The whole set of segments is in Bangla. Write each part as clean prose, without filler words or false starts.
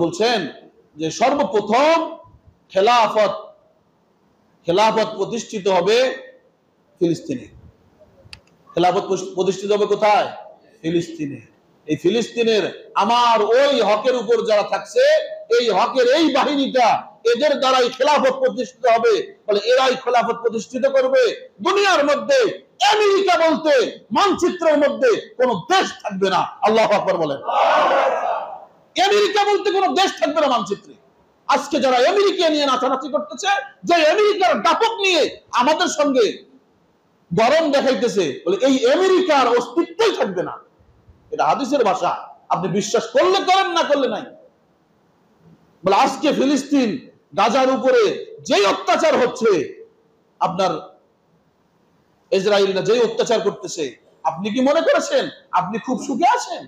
বলছেন যে সর্বপ্রথম খেলাফত প্রতিষ্ঠিত হবে ফিলিস্তিনে। খেলাফত প্রতিষ্ঠিত হবে কোথায়? ফিলিস্তিনে। এই ফিলিস্তিনের আমার ওই হকের উপর যারা থাকছে, এই হকের এই বাহিনীটা, এদের দ্বারাই খেলাফত প্রতিষ্ঠিত হবে। বলে এরাই খেলাফত প্রতিষ্ঠিত করবে। দুনিয়ার মধ্যে আমেরিকা বলতে মানচিত্রের মধ্যে কোন দেশ থাকবে না। আল্লাহু আকবার বলেন। আমেরিকা বলতে কোন দেশ থাকবে না মানচিত্রে। আজকে যারা আমেরিকা নিয়ে নাচানাচি করতেছে, যে আমেরিকার দাপট নিয়ে আমাদের সঙ্গে গরম দেখাইতেছে, বলে এই আমেরিকার অস্তিত্বই থাকবে না। এটা হাদিসের ভাষা, আপনি বিশ্বাস করলে করেন, না করলে নাই। বলে আজকে ফিলিস্তিন গাজার উপরে যে অত্যাচার হচ্ছে, আপনার ইসরায়েলরা যে অত্যাচার করতেছে, আপনি কি মনে করেছেন আপনি খুব সুখে আছেন?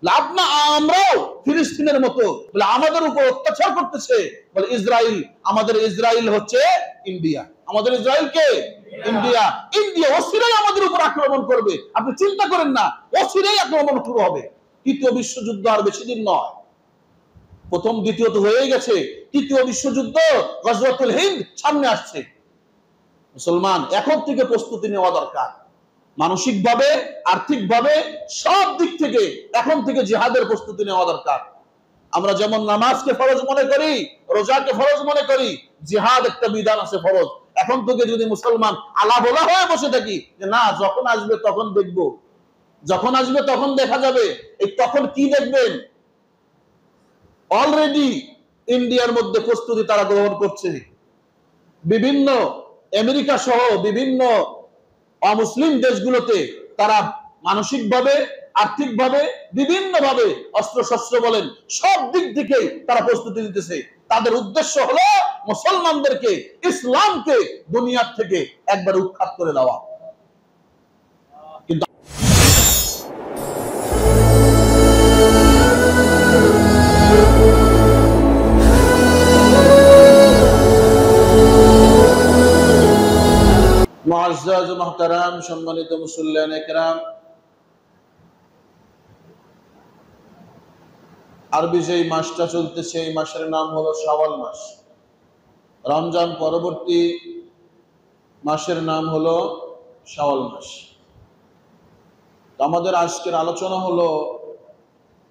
লাভ না, আমরাও ফিলিস্তিনের মতো বলে আমাদের উপর অত্যাচার করতেছে। বলে ইসরায়েল, আমাদের ইসরায়েল হচ্ছে ইন্ডিয়া। আমাদের ইসরায়েল কে? ইন্ডিয়া। ইন্ডিয়া অচিরেই আমাদের উপর আক্রমণ করবে, আপনি চিন্তা করেন না, অচিরেই আক্রমণ শুরু হবে। তৃতীয় বিশ্বযুদ্ধ আর বেশি দিন নয়। প্রথম দ্বিতীয় তো হয়ে গেছে, তৃতীয় বিশ্বযুদ্ধ গজওয়াতুল হিন্দ সামনে আসছে। মুসলমান এখন থেকে প্রস্তুতি নেওয়া দরকার, মানসিকভাবে, আর্থিকভাবে, সব দিক থেকে এখন থেকে জিহাদের প্রস্তুতি নেওয়া দরকার। আমরা যেমন নামাজকে ফরজ মনে করি, রোজাকে ফরজ মনে করি, জিহাদ একটা বিধান আছে ফরজ। এখন থেকে যদি মুসলমান আলাভোলা হয়ে বসে থাকি যে না, যখন আসবে তখন দেখব, যখন আসবে তখন দেখা যাবে, এই তখন কি দেখবেন? অলরেডি ইন্ডিয়ার মধ্যে প্রস্তুতি তারা গ্রহণ করছে। বিভিন্ন আমেরিকা সহ বিভিন্ন অমুসলিম দেশগুলোতে তারা মানসিকভাবে, আর্থিকভাবে, বিভিন্নভাবে অস্ত্রশস্ত্র বলেন, সব দিক থেকে তারা প্রস্তুতি নিতেছে। তাদের উদ্দেশ্য হলো মুসলমানদেরকে, ইসলামকে দুনিয়ার থেকে একবার উৎখাত করে দেওয়া। কিন্তু মুআজ্জাজ মুহতারাম, সম্মানিত মুসল্লিয়ানে কেরাম, আরবি যে মাসটা চলতেছে, এই মাসের নাম হলো শাওয়াল মাস। রমজান পরবর্তী মাসের নাম হলো শাওয়াল মাস। আমাদের আজকের আলোচনা হলো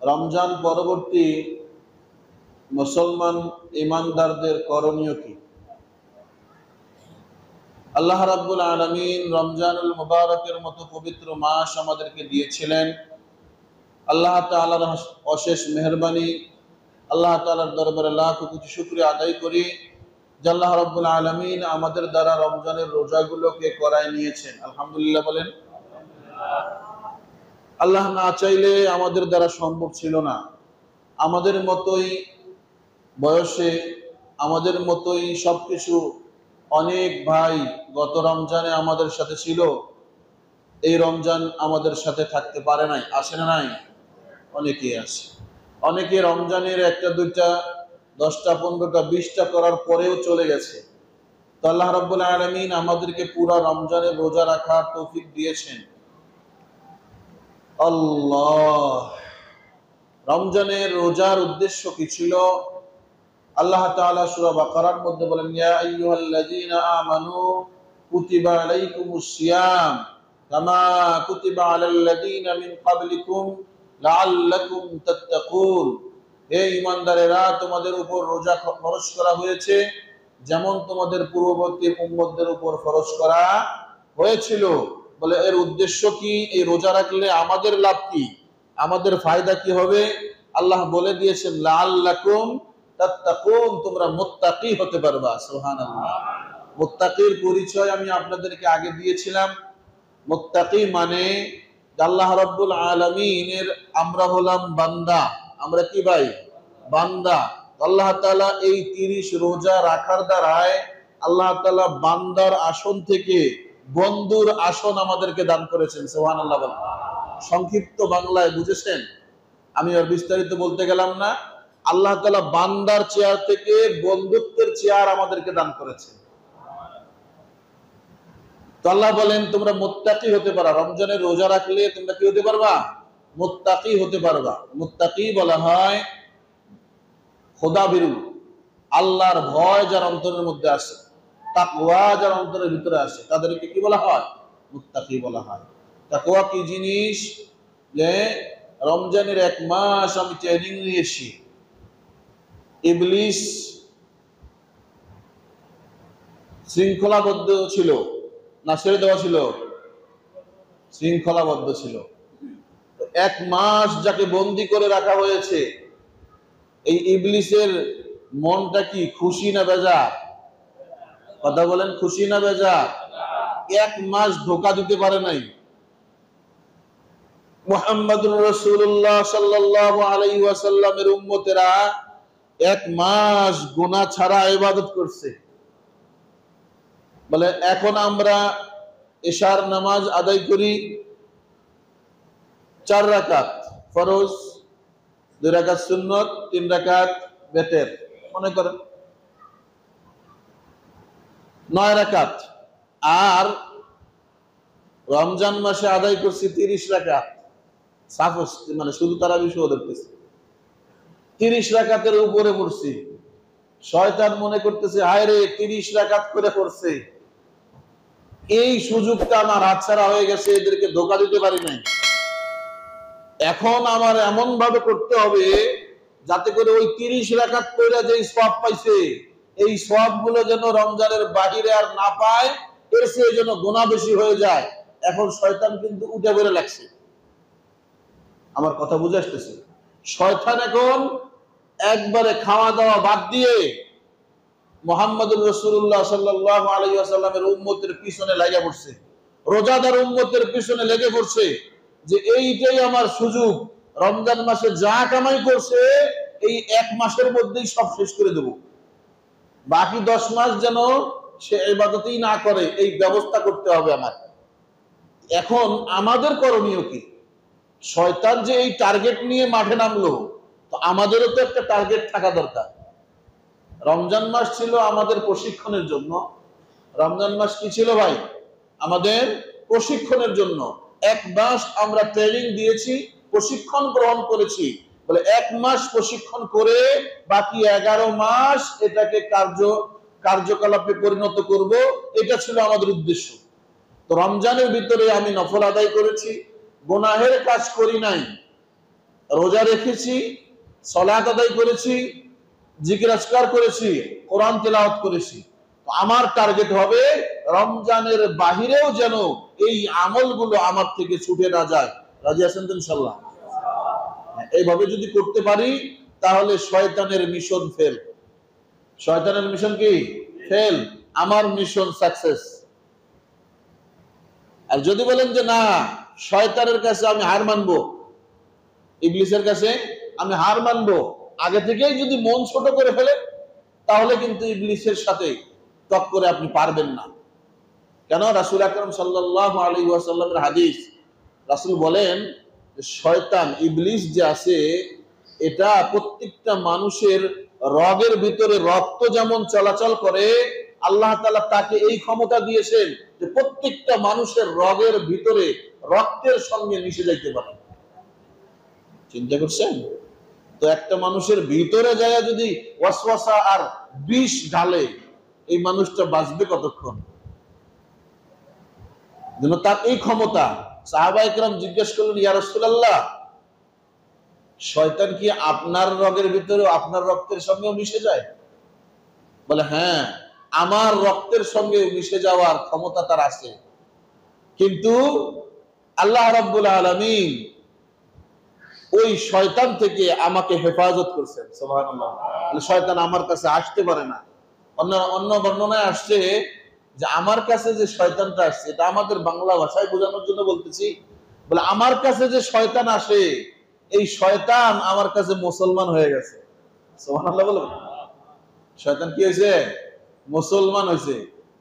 রমজান পরবর্তী মুসলমান ইমানদারদের করণীয় কি। আল্লাহ রাব্বুল আলামিন রমজানুল মুবারকের মতো পবিত্র মাস আমাদেরকে দিয়েছিলেন। আল্লাহ তাআলার অশেষ মেহেরবানি, আল্লাহ তাআলার দরবারে লাখ কোটি শুকরিয়া আদায় করি যে আল্লাহ রাব্বুল আলামিন আমাদের দ্বারা রমজানের রোজাগুলোকে করায় নিয়েছেন। আলহামদুলিল্লাহ বলেন। আল্লাহ না চাইলে আমাদের দ্বারা সম্ভব ছিল না। আমাদের মতোই বয়সে, আমাদের মতোই সবকিছু অনেক ভাই গত রমজানে আমাদের সাথে ছিল, এই রমজান আমাদের সাথে থাকতে পারে নাই। আসে না? নাই? অনেকেই আসে। অনেকে রমজানের একটা দুইটা, 10টা 15টা 20টা করার পরেও চলে গেছে। তো আল্লাহ রাব্বুল আলামিন আমাদেরকে পুরা রমজানের রোজা রাখার তৌফিক দিয়েছেন। আল্লাহ, রমজানের রোজার উদ্দেশ্য কি ছিল? আল্লাহ তাআলা সূরা বাকারার মধ্যে বলেন, ইয়া আইয়ুহাল্লাযীনা আমানু কুতিবা আলাইকুমুস সিয়াম কামা কুতিবা আলাল্লাযীনা মিন ক্বাবলিকুম লাআল্লাকুম তাত্তাকুন। হে ঈমানদারেরা, তোমাদের উপর রোজা ফরজ করা হয়েছে যেমন তোমাদের পূর্ববর্তী উম্মতদের উপর ফরজ করা হয়েছিল। বলে এর উদ্দেশ্য কি? এই রোজা রাখলে আমাদের লাভ কি, আমাদের ফায়দা কি হবে? আল্লাহ বলে দিয়েছেন লাআল্লাকুম তাত্তাকুন, তোমরা মুত্তাকি হতে পারবা। সুবহানাল্লাহ। মুত্তাকির পরিচয় আমি আপনাদেরকে আগে দিয়েছিলাম। মুত্তাকি মানে আল্লাহ রাব্বুল আলামিনের আমরা হলাম বান্দা। আমরা কি ভাই? বান্দা। আল্লাহ তাআলা এই 30 রোজা রাখার দ্বারায় আল্লাহ তাআলা বান্দার আসন থেকে বন্ধুর আসন আমাদেরকে দান করেছেন। সুবহানাল্লাহ বলেন। সংক্ষিপ্ত বাংলায় বুঝেছেন? আমি আর বিস্তারিত বলতে গেলাম না। আল্লাহ তাআলা বান্দার চেয়ার থেকে বন্ধুত্বের চেয়ার আমাদেরকে দান করেছেন। তো আল্লাহ বলেন তোমরা মুত্তাকি হতে পারো। রমজানের রোজা রাখলে তোমরা কি হতে পারবা? মুত্তাকি হতে পারবা। মুত্তাকি বলা হয় খোদা বিরু, আল্লাহর ভয় যার অন্তরের মধ্যে আসে, তাকওয়া যার অন্তরের ভিতরে আসে, তাদেরকে কি বলা হয়? মুত্তাকি বলা হয়। তাকওয়া কি জিনিস? যে রমজানের 1 মাস আমি ট্রেনিং নিয়েছি, ইবলিস শৃঙ্খলাবদ্ধ ছিল না ছেড়ে দেওয়া ছিল? শৃঙ্খলাবদ্ধ ছিল। 1 মাস যাকে বন্দি করে রাখা হয়েছে, এই ইবলিসের মনটা কি খুশি না বেজার? কথা বলেন, খুশি না বেজার? 1 মাস ধোঁকা দিতে পারে নাই। মুহাম্মদুর রাসূলুল্লাহ সাল্লাল্লাহু আলাইহি ওয়াসাল্লামের উম্মতেরা 1 মাস গুনাহ ছাড়া ইবাদত করছে। বলে এখন আমরা এশার নামাজ আদায় করি 4 রাকাত ফরজ, 2 রাকাত সুন্নত, 3 রাকাত বেতের, মনে করেন 9 রাকাত। আর রমজান মাসে আদায় করছি 30 রাকাত, সাফস মানে শুধু তারাবি সহ ধরতেছি, 30 রাকাতের উপরে পড়ছি। শয়তান মনে করতেছে হায় রে 30 রাকাত করে পড়ছে, এই সুযোগটা আমার হাতছাড়া হয়ে গেছে, এদেরকে ধোঁকা দিতে পারি নাই। এখন আমার এমন ভাবে করতে হবে যাতে করে ওই 30 রাকাত কইরা যে সওয়াব পাইছে, এই সওয়াব গুলো যেন রমজানের বাহিরে আর না পায়, এর চেয়ে যেন গুনাহ বেশি হয়ে যায়। এখন শয়তান কিন্তু উঠে বেড়ে লাগছে। আমার কথা বুঝে আসতেছে? শয়তান এখন একবারে খাওয়া দাওয়া বাদ দিয়ে মুহাম্মদুর রাসূলুল্লাহ সাল্লাল্লাহু আলাইহি ওয়াসাল্লামের উম্মতের পিছনে লাগা পড়ছে, রোজাদার উম্মতের পিছনে লেগে পড়ছে যে এইটাই আমার সুযোগ, রমজান মাসে যা কামাই করছে এই 1 মাসের মধ্যেই সব শেষ করে দেব, বাকি 10 মাস যেন সে ইবাদতই না করে, এই ব্যবস্থা করতে হবে আমার। এখন আমাদের করণীয় কি? শয়তান যে এই টার্গেট নিয়ে মাঠে নামলো, তো আমাদেরও তো একটা টার্গেট থাকা দরকার। রমজান মাস ছিল আমাদের প্রশিক্ষণের জন্য। রমজান মাস কি ছিল ভাই? আমাদের প্রশিক্ষণের জন্য। 1 মাস আমরা ট্রেনিং দিয়েছি, প্রশিক্ষণ গ্রহণ করেছি। বলে 1 মাস প্রশিক্ষণ করে বাকি 11 মাস এটাকে কার্যকলাপে পরিণত করব, এটা ছিল আমাদের উদ্দেশ্য। তো রমজানের ভিতরে আমি নফল আদায় করেছি, গুনাহের কাজ করি নাই, রোজা রেখেছি, সালাত আদায় করেছি, জিকির আজকার করেছি, কোরআন তেলাওয়াত করেছি। আমার টার্গেট হবে রমজানের বাহিরেও যেন এই আমলগুলো আমার থেকে ছুটে না যায়। রাজি আছেন তো ইনশাআল্লাহ? এইভাবে যদি করতে পারি তাহলে শয়তানের মিশন ফেল। শয়তানের মিশন কি? ফেল। আমার মিশন সাকসেস। আর যদি বলেন যে না, শয়তানের কাছে আমি হার মানবো, ইবলিসের কাছে আমি হার মানবো, আগে থেকেই যদি মন ছোট করে ফেলেন তাহলে কিন্তু ইবলিসের সাথে টক্করে আপনি পারবেন না। কেন? রাসূল আকরাম সাল্লাল্লাহু আলাইহি ওয়াসাল্লামের হাদিস, রাসূল বলেন যে শয়তান, ইবলিস যে আছে, এটা প্রত্যেকটা মানুষের রগের ভিতরে রক্ত যেমন চলাচল করে, আল্লাহ তাআলা তাকে এই ক্ষমতা দিয়েছেন যে প্রত্যেকটা মানুষের রগের ভিতরে রক্তের সঙ্গে মিশে যাইতে পারে। চিন্তা করছেন? তো একটা মানুষের ভিতরে যায় যদি ওয়াসওয়াসা আর বিষ ঢালে, এই মানুষটা বাঁচবে কতক্ষণ? যেন তার এই ক্ষমতা। সাহাবায়ে কেরাম জিজ্ঞেস করলেন, ইয়া রাসূলুল্লাহ, শয়তান কি আপনার রগের ভিতরে আপনার রক্তের সঙ্গেও মিশে যায়? বলে হ্যাঁ, আমার রক্তের সঙ্গে মিশে যাওয়ার ক্ষমতা তার আছে, কিন্তু আল্লাহ রাব্বুল আলামিন ওই শয়তান থেকে আমাকে হেফাজত করছেন। সুবহানাল্লাহ। শয়তান আমার কাছে আসতে পারে না। অন্য বর্ণনায় আসছে যে আমার কাছে যে শয়তানটা আসছে, এটা আমাদের বাংলা ভাষায় বোঝানোর জন্য বলতেছি। বলে আমার কাছে যে শয়তান আসে, এই শয়তান আমার কাছে মুসলমান হয়ে গেছে। সুবহানাল্লাহ বলুন। শয়তান কি হয়েছে? মুসলমান হয়েছে।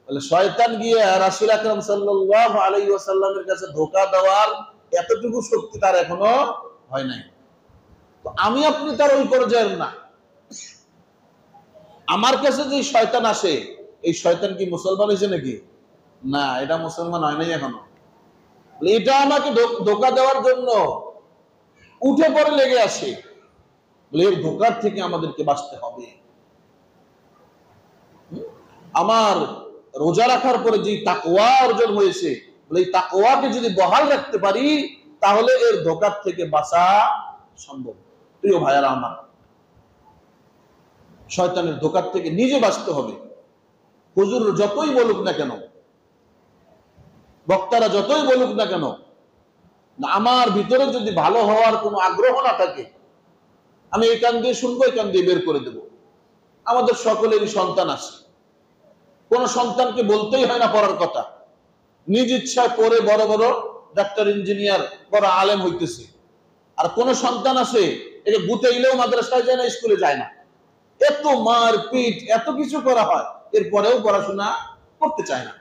বলে শয়তান গিয়ে রাসূল আকরাম সাল্লাল্লাহু আলাইহি ওয়াসাল্লামের কাছে ধোঁকা দেওয়ার এতটুকু শক্তি তার এখনো হয় নাই। তো আমি আপনি তার ওই পর্যায়ের না। আমার কাছে যে শয়তান আসে, এই শয়তান কি মুসলমান হয়েছে নাকি? না, এটা মুসলমান হয় নাই এখনো। এটা আমাকে ধোঁকা দেওয়ার জন্য উঠে পড়ে লেগে আসে। বলে এর ধোঁকার থেকে আমাদেরকে বাঁচতে হবে। আমার রোজা রাখার পরে যে তাকওয়া অর্জন হয়েছে, বলে এই তাকওয়াকে যদি বহাল রাখতে পারি তাহলে এর ধোঁকার থেকে বাঁচা সম্ভব। প্রিয় ভাইয়ারা আমার, শয়তানের ধোঁকার থেকে নিজে বাঁচতে হবে। হুজুর যতই বলুক না কেন, বক্তারা যতই বলুক না কেন, আমার ভিতরে যদি ভালো হওয়ার কোনো আগ্রহ না থাকে, আমি এই কান দিয়ে শুনবো, এই কান দিয়ে বের করে দেব। আমাদের সকলেরই সন্তান আছে, কোন সন্তানকে বলতেই হয় না পড়ার কথা, নিজ ইচ্ছায় পড়ে বড় বড় ডাক্তার, ইঞ্জিনিয়ার, বড় আলেম হইতেছে। আর কোন সন্তান আছে একে গুতাইলেও মাদ্রাসায় যায় না, স্কুলে যায় না, এত মার পিট এত কিছু করা হয়, এরপরেও পড়াশোনা করতে চায় না।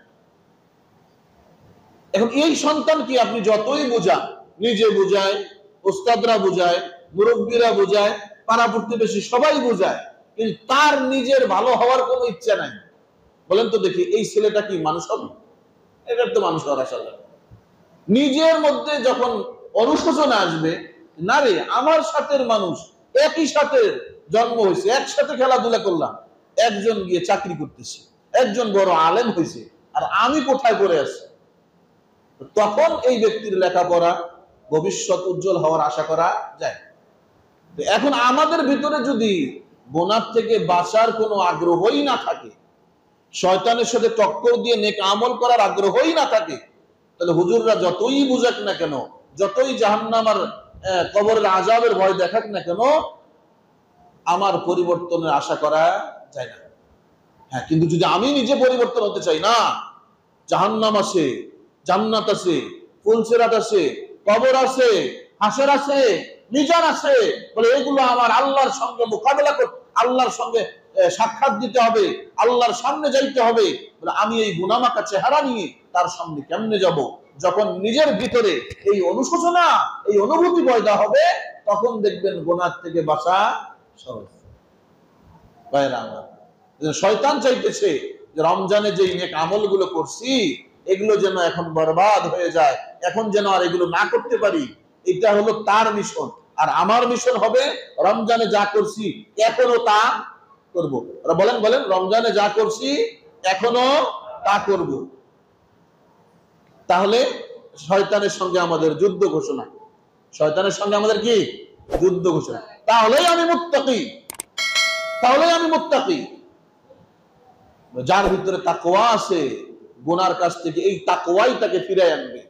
এখন এই সন্তান কি আপনি যতই বোঝান, নিজে বুঝায়, ওস্তাদরা বুঝায়, মুরব্বীরা বুঝায়, পাড়া প্রতিবেশী সবাই বুঝায়, কিন্তু তার নিজের ভালো হওয়ার কোনো ইচ্ছা নাই। বলেন তো দেখি, এই ছেলেটা কি মানুষ হবে? এটার তো মানুষ হওয়ার আশা নেই। নিজের মধ্যে যখন অনুশোচনা আসবে, না রে আমার সাথের মানুষ, একই সাথে জন্ম হয়েছে, একসাথে খেলাধুলা করলাম, একজন গিয়ে চাকরি করতেছে, একজন বড় আলেম হয়েছে, আর আমি কোথায় পড়ে আছি, তখন এই ব্যক্তির লেখাপড়া ভবিষ্যৎ উজ্জ্বল হওয়ার আশা করা যায়। এখন আমাদের ভিতরে যদি গুনাহ থেকে বাঁচার কোনো আগ্রহই না থাকে, শয়তানের সাথে টক্কর দিয়ে নেক আমল করার আগ্রহই না থাকে, তাহলে হুজুররা যতই বুঝাক না কেন, যতই জাহান্নাম আর কবরের আযাবের ভয় দেখাক না কেন, আমার পরিবর্তনের আশা করা যায় না। হ্যাঁ, কিন্তু যদি আমি নিজে পরিবর্তন হতে চাই, না, জাহান্নাম আছে, জান্নাত আছে, ফুলসিরাত আছে, কবর আছে, হাসর আছে, মিজান আছে, বলে এগুলো আমার আল্লাহর সঙ্গে মোকাবেলা করতে, আল্লাহর সঙ্গে সাক্ষাৎ দিতে হবে, আল্লাহর সামনে যাইতে হবে, বলে আমি এই গুনামাকা চেহারা নিয়ে তার সামনে কেমনে যাব? যখন নিজের ভিতরে এই অনুশোচনা, এই অনুভূতি পয়দা হবে, তখন দেখবেন গুনাহ থেকে বাঁচা সহজ। ভাইরা আমার, শয়তান চাইতেছে যে রমজানে যে নেক আমলগুলো করছি এগুলো যেন এখন বরবাদ হয়ে যায়, এখন যেন আর এগুলো না করতে পারি। এটা হলো তার মিশন। আর আমার মিশন হবে রমজানে যা করছি এখনো তা করব। বলেন বলেন, রমজানে যা করছি এখনো তা করব। তাহলে শয়তানের সঙ্গে আমাদের যুদ্ধ ঘোষণা, শয়তানের সঙ্গে আমাদের কি যুদ্ধ ঘোষণা। তাহলেই আমি মুত্তাকি, তাহলেই আমি মুত্তাকি। যার ভিতরে তাকওয়া আছে, গুনার কাছ থেকে এই তাকওয়াই তাকে ফিরায় আনবে।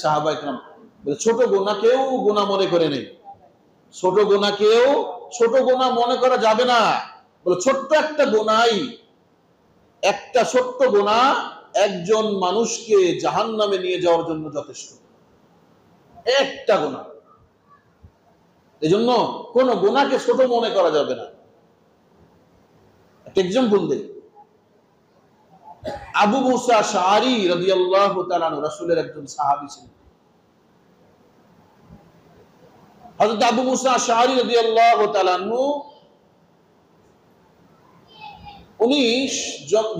সাহাবায়ে কেরাম ছোট গুনাহকেও গুনাহ মনে করে নেই, ছোট গুনাহকেও ছোট গুনাহ মনে করা যাবে না। বলে ছোট্ট একটা গুনাহ, একটা ছোট্ট গুনাহ একজন মানুষকে জাহান্নামে নিয়ে যাওয়ার জন্য যথেষ্ট, একটা গুনাহ। এজন্য কোন গুনাহকে ছোট মনে করা যাবে না। একটা এক্সাম্পল দেই, আবু মুসা আশআরী রাদিয়াল্লাহু তাআলা আনহু রাসূলের একজন সাহাবী ছিলেন। হযরত আবু মুসা আশআরী রাদিয়াল্লাহু তাআলা আনহু উনি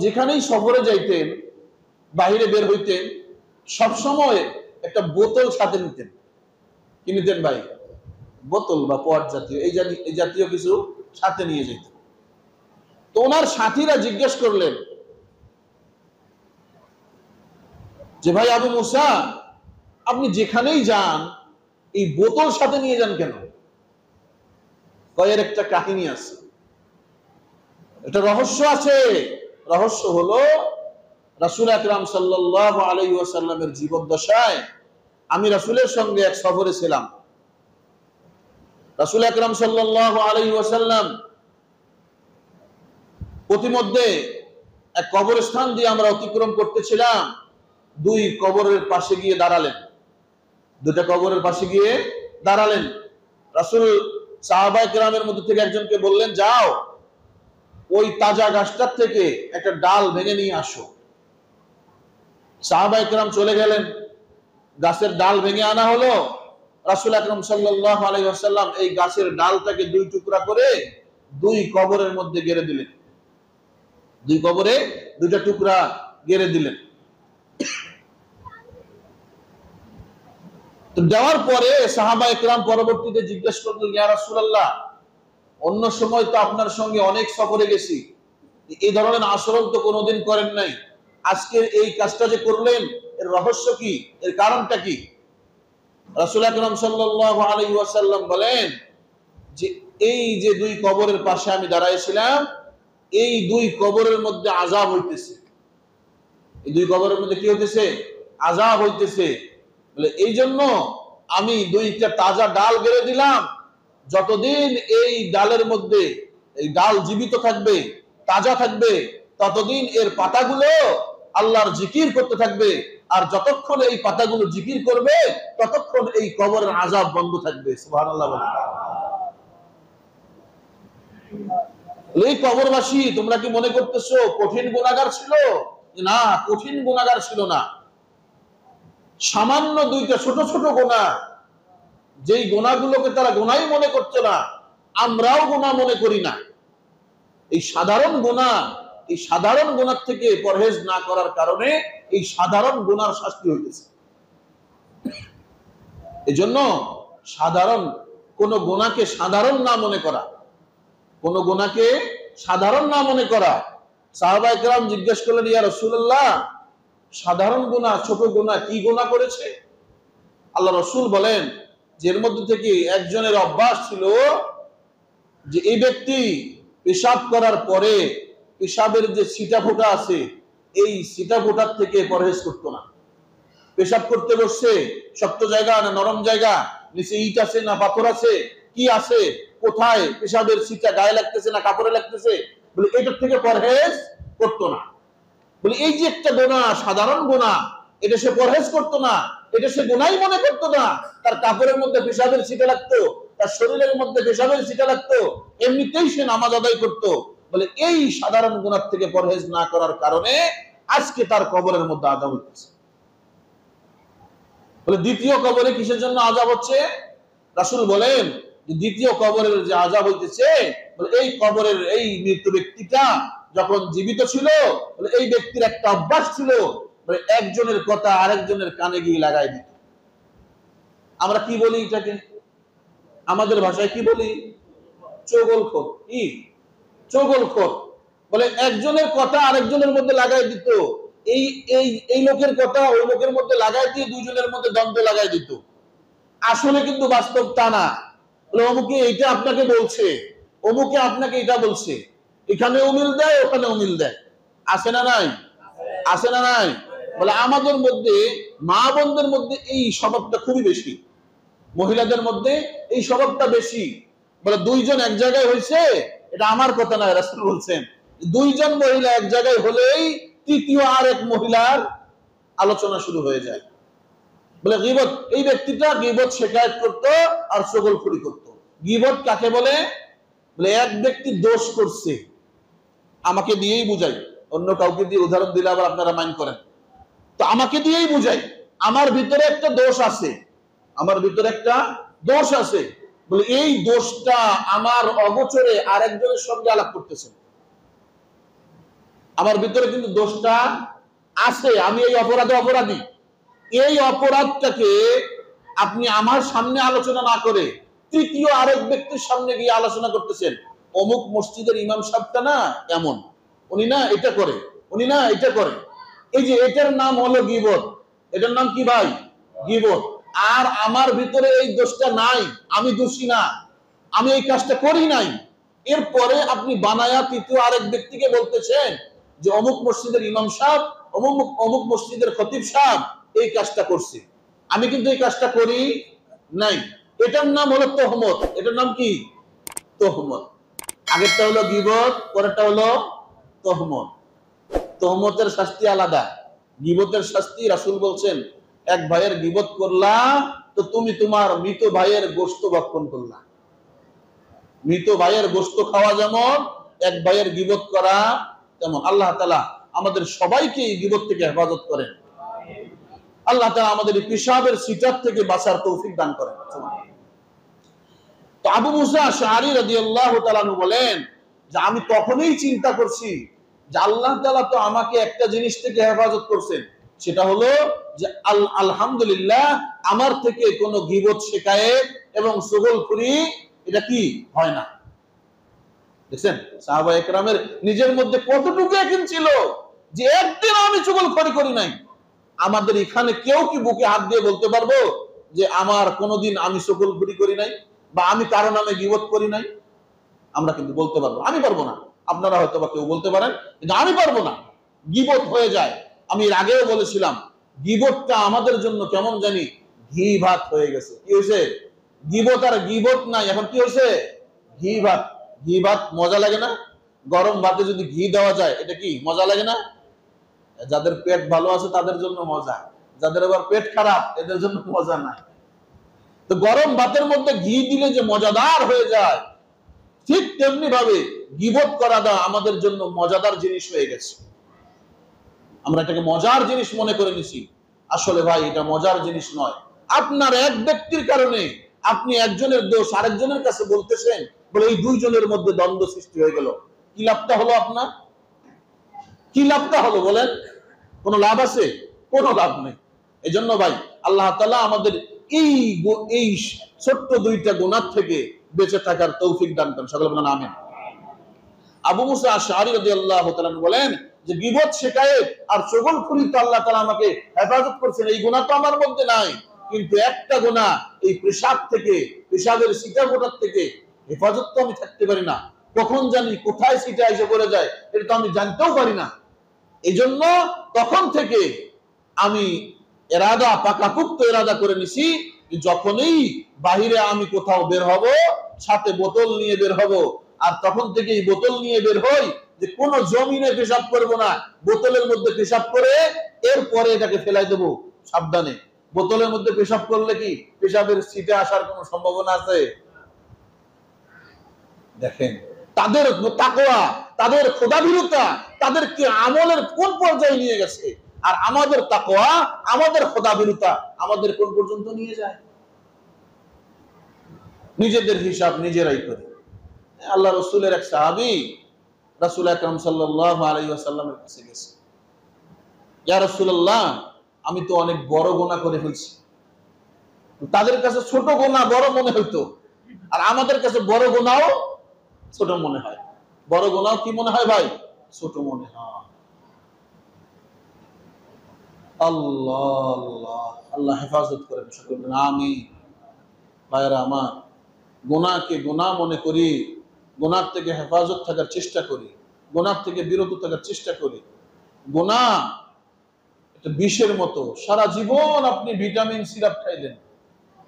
যেখানেই সফরে যাইতেন, বাইরে বের হইতেন, সব সময় একটা বোতল সাথে নিতেন। কি নিতেন ভাই? বোতল বা পট জাতীয়, এই জাতীয় কিছু সাথে নিয়ে যেতেন। তো ওনার সাথীরা জিজ্ঞেস করলেন যে ভাই আবু মুসা, আপনি যেখানেই যান এই বোতল সাথে নিয়ে যান কেন? কয়ের একটা কাহিনী আছে, একটা রহস্য আছে। রহস্য হলো রাসূল আকরাম সাল্লাল্লাহু আলাইহি ওয়াসাল্লামের জীবদ্দশায় আমি রাসূলের সঙ্গে এক সফরে ছিলাম। রাসূল আকরাম সাল্লাল্লাহু আলাইহি ওয়াসাল্লাম প্রতিমধ্যে এক কবরস্থান দিয়ে আমরা অতিক্রম করতেছিলাম। দুই কবরের পাশে গিয়ে দাঁড়ালেন, দুইটা কবরের পাশে গিয়ে দাঁড়ালেন। রাসূল সাহাবায়ে কেরামের মধ্যে থেকে একজনকে বললেন, যাও ওই তাজা গাছটার থেকে একটা ডাল ভেঙে নিয়ে আসো। সাহাবায়ে কেরাম চলে গেলেন, গাছের ডাল ভেঙে আনা হলো। রাসূল আকরাম সাল্লাল্লাহু আলাইহি ওয়াসাল্লাম এই গাছের ডালটাকে দুই টুকরা করে দুই কবরের মধ্যে গেড়ে দিলেন, দুই কবরে দুইটা টুকরা গেড়ে দিলেন। দেওয়ার পরে সাহাবায়ে কেরাম পরবর্তীতে জিজ্ঞেস করলেন, ইয়া রাসূলুল্লাহ, অন্য সময় তো আপনার সঙ্গে অনেক সফরে গেছি, এই ধরনের আচরণ তো কোনোদিন করেন নাই, আজকের এই কাজটা যে করলেন এর রহস্য কি, এর কারণটা কি? রাসূল আকরাম সাল্লাল্লাহু আলাইহি ওয়াসাল্লাম বলেন যে এই যে দুই কবরের পাশে আমি দাঁড়াইছিলাম, এই দুই কবরের মধ্যে আযাব হইতেছে। এই দুই কবরের মধ্যে কি হইতেছে? আযাব হইতেছে। বলে এই জন্য আমি দুইটা তাজা ডাল গেড়ে দিলাম, যতদিন এই ডালের মধ্যে এই ডাল জীবিত থাকবে, তাজা থাকবে, ততদিন এর পাতাগুলো আল্লাহর জিকির করতে থাকবে, আর যতক্ষণ এই পাতাগুলো জিকির করবে ততক্ষণ এই কবরের আযাব বন্ধ থাকবে। সুবহানাল্লাহ বলেন। এই কবরবাসী তোমরা কি মনে করতেছো কঠিন গুনাহগার ছিল? না, কঠিন গুনাহগার ছিল না। সামান্য দুইটা ছোট ছোট গুনাহ, যেই গুনাহগুলোকে তারা গুনাহই মনে করতো না, আমরাও গুনাহ মনে করি না। এই সাধারণ গুনাহ, এই সাধারণ গুনাহ থেকে পরহেজ না করার কারণে এই সাধারণ গুনার শাস্তি হইতেছে। এজন্য সাধারণ কোন গুনাহকে সাধারণ না মনে করা, কোন গুনাহকে সাধারণ না মনে করা। সাহাবায়ে কেরাম জিজ্ঞেস করলেন, ইয়া রাসূলুল্লাহ, সাধারণ গুনাহ, ছোট গুনাহ কি গুনাহ করেছে? আল্লাহ রাসূল বলেন যে এর মধ্যে থেকে একজনের অভ্যাস ছিল যে এই ব্যক্তি পেশাব করার পরে পেশাবের যে ছিটা ফোঁটা আছে, এই ছিটা ফোঁটার থেকে পরহেজ করতো না। পেশাব করতে বসছে, শক্ত জায়গা না নরম জায়গা, নিচে ইট আছে না পাথর আছে, কি আছে, কোথায় পেশাবের ছিটা গায়ে লাগতেছে না কাপড়ে লাগতেছে, বলে এটার থেকে পরহেজ করতো না। বলে এই যে একটা গুনাহ, সাধারণ গুনাহ, এটা সে পরহেজ করতো না, এটা সে গুনাহই মনে করতো না। তার কাপড়ের মধ্যে পেশাবের ছিটা লাগতো, তার শরীরের মধ্যে পেশাবের ছিটা লাগতো, এমনিতেই সে নামাজ আদায় করতো। বলে এই সাধারণ গুনাহ থেকে পরহেজ না করার কারণে আজকে তার কবরের মধ্যে আযাব হচ্ছে। বলে দ্বিতীয় কবরে কিসের জন্য আযাব হচ্ছে? রাসূল বলেন যে দ্বিতীয় কবরের যে আযাব হইতেছে, বলে এই কবরের এই মৃত ব্যক্তিটা যখন জীবিত ছিল, বলে এই ব্যক্তির একটা অভ্যাস ছিল, বলে একজনের কথা আরেকজনের কানে গিয়ে লাগাই দিত। আমরা কি বলি এটাকে? আমাদের ভাষায় কি বলি? চগলখোর। কি চগলখোর? বলে একজনের কথা আরেকজনের মধ্যে লাগাই দিত, এই এই এই লোকের কথা ওই লোকের মধ্যে লাগাই দিয়ে দুইজনের মধ্যে দ্বন্দ্ব লাগাই দিত। আসলে কিন্তু বাস্তব তা না। বলে অমুকে এইটা আপনাকে বলছে, অমুকে আপনাকে এটা বলছে, এখানে অমিল দেয় ওখানে অমিল দেয়, আছে না নাই? আছে না নাই? বলে আমাদের মধ্যে মা বোনদের মধ্যে এই স্বভাবটা খুবই বেশি, মহিলাদের মধ্যে এই স্বভাবটা বেশি। বলে দুইজন এক জায়গায় হয়েছে, এটা আমার কথা নয়, রাসূল বলছেন দুইজন মহিলা এক জায়গায় হলেই তৃতীয় আর এক মহিলার আলোচনা শুরু হয়ে যায়। বলে গীবত, এই ব্যক্তিটা গীবত শিকায়ত করতো আর চগলখড়ি করতো। গীবত কাকে বলে? বলে এক ব্যক্তি দোষ করছে, আমাকে দিয়েই বুঝাই, অন্য কাউকে দিয়ে উদাহরণ দিলে আবার আপনারা মাইন্ড করেন, তো আমাকে দিয়েই বুঝাই আমার ভিতরে একটা দোষ আছে, আমার ভিতরে একটা দোষ আছে। বলে এই দোষটা আমার অগোচরে আরেকজনের সঙ্গে আলাপ করতেছে, আমার ভিতরে কিন্তু দোষটা আছে, আমি এই অপরাধে অপরাধী। এই অপরাধটাকে আপনি আমার সামনে আলোচনা না করে তৃতীয় আরেক ব্যক্তির সামনে গিয়ে আলোচনা করতেছেন। অমুক মসজিদের ইমাম সাহেবটা না এমন, উনি না এটা করে, উনি না এটা করে। এই যে এটার নাম হলো গীবত। এটার নাম কি ভাই? গীবত। আর আমার ভিতরে এই দোষটা নাই, আমি দোষী না, আমি এই কাজটা করি নাই। এরপরে আপনি বানায়া তৃতীয় আরেক ব্যক্তিকে বলতেছেন যে অমুক মসজিদের ইমাম সাহেব, অমুক অমুক মসজিদের খতিব সাহেব এই কাজটা করছে, আমি কিন্তু এই কাজটা করি নাই। এটার নাম হলো তোহমত। এটার নাম কি? তোহমত। আগেরটা হলো গীবত, পরেরটা হলো তোহমত। তোহমতের শাস্তি আলাদা, গীবতের শাস্তি রাসূল বলছেন এক ভাইয়ের গীবত করলা তো তুমি তোমার মৃত ভাইয়ের গোশত ভক্ষণ করলা। মৃত ভাইয়ের গোশত খাওয়া যেমন, এক ভাইয়ের গীবত করা তেমন। আল্লাহ তাআলা আমাদের সবাইকে এই গীবত থেকে হেফাজত করেন। আল্লাহ তাআলা আমাদের এই পেশাবের সিটার থেকে বাঁচার তৌফিক দান করেন। তো আবু মুসা আশআরী রাদিয়াল্লাহু তাআলা বলেন যে আমি তখনই চিন্তা করছি যে আল্লাহ তাআলা তো আমাকে একটা জিনিস থেকে হেফাজত করছেন, সেটা হলো যে আলহামদুলিল্লাহ আমার থেকে কোনো গীবত শিকায়েত এবং চগলখড়ি এটা কি হয় না। দেখছেন সাহাবায়ে কেরামের নিজের মধ্যে কতটুকু ইয়াকিন ছিল যে একদিন আমি চুগলখড়ি করি নাই। আমাদের এখানে কেউ কি বুকে হাত দিয়ে বলতে পারবো যে আমার কোনোদিন আমি চুগলখড়ি করি নাই বা আমি কারো নামে গীবত করি নাই? আমরা কিন্তু বলতে পারবো, আমি পারবো না। আপনারা হয়তো বা কেউ বলতে পারেন, কিন্তু আমি পারবো না। গীবত হয়ে যায়। আমি এর আগেও বলেছিলাম, গীবতটা আমাদের জন্য কেমন জানি ঘি ভাত হয়ে গেছে। কি হয়েছে? গীবত আর গীবত নাই, এখন কি হয়েছে? ঘি ভাত। ঘি ভাত মজা লাগে না? গরম ভাতে যদি ঘি দেওয়া যায়, এটা কি মজা লাগে না? যাদের পেট ভালো আছে তাদের জন্য মজা, যাদের আবার পেট খারাপ এদের জন্য মজা নাই। তো গরম ভাতের মধ্যে ঘি দিলে যে মজাদার হয়ে যায়, ঠিক তেমনি ভাবে গীবত করাটা আমাদের জন্য মজাদার জিনিস হয়ে গেছে। আমরা এটাকে মজার জিনিস মনে করে নিছি। আসলে ভাই এটা মজার জিনিস নয়। আপনার এক ব্যক্তির কারণে আপনি একজনের দোষ আরেকজনের কাছে বলতেছেন, বলে এই দুইজনের মধ্যে দ্বন্দ্ব সৃষ্টি হয়ে গেল। কি লাভটা হলো আপনার? কি লাভটা হলো বলেন? কোনো লাভ আছে? কোনো লাভ নেই। এই জন্য ভাই আল্লাহ তাআলা আমাদের এই ছোট্ট দুইটা গুনাহ থেকে বেঁচে থাকার তৌফিক দান করেন। সকলে বলেন আমিন। আবু মুসা আশআরী রাদিয়াল্লাহু তাআলা বলেন যে গীবত, শিকায়েত আর চুগলখড়িতে আল্লাহ তাআলা আমাকে হেফাজত করেছেন। এই গুনাহ তো আমার মধ্যে নাই, কিন্তু একটা গুনাহ, এই পেশাব থেকে, পেশাবের ছিটা ফোটার থেকে হেফাজত তো আমি থাকতে পারি না। কখন জানি কোথায় ছিটা এসে পড়ে যায়, এটা তো আমি জানতেও পারি না। এই জন্য তখন থেকে আমি পাকাপুক্ত এরাদা করে নিছি, যখনই বাহিরে আমি কোথাও বের হব, সাথে বোতল নিয়ে বের হব। আর তখন থেকে এই বোতল নিয়ে বের হই যে কোন জমিনে পেশাব করব না, বোতলের মধ্যে পেশাব করে এরপরে এটাকে ফেলাই দেব। সাবধানে, বোতলের মধ্যে পেশাব করলে কি পেশাবের ছিটে আসার কোনো সম্ভাবনা আছে? দেখেন তাদের তাকওয়া, তাদের খোদাভীরুতা তাদেরকে আমলের কোন পর্যায়ে নিয়ে গেছে, আর আমাদের তাকওয়া, আমাদের খোদাভীরুতা আমাদের কোন পর্যন্ত নিয়ে যায়? নিজেদের হিসাব নিজেরাই করি। আল্লাহ রাসূলের এক সাহাবী রাসূল আকরাম সাল্লাল্লাহু আলাইহি ওয়াসাল্লামের কাছে গেছে, ইয়া রাসূলুল্লাহ, আমি তো অনেক বড় গুনাহ করে ফেলছি। তাদের কাছে ছোট গুনাহ বড় মনে হইতো, আর আমাদের কাছে বড় গুনাহও ছোট মনে হয়। বড় গুনাহ কি মনে হয় ভাই? ছোট মনে হয়। আল্লাহ আল্লাহ আল্লাহ হেফাজত করেন, সকলে আমিন। ভাইরা আমার, গুনাহকে গুনাহ মনে করি, গুনাহ থেকে হেফাজত থাকার চেষ্টা করি, গুনাহ থেকে বিরত থাকার চেষ্টা করি। গুনাহ এটা বিষের মতো। সারা জীবন আপনি ভিটামিন সিরাপ খাইলেন,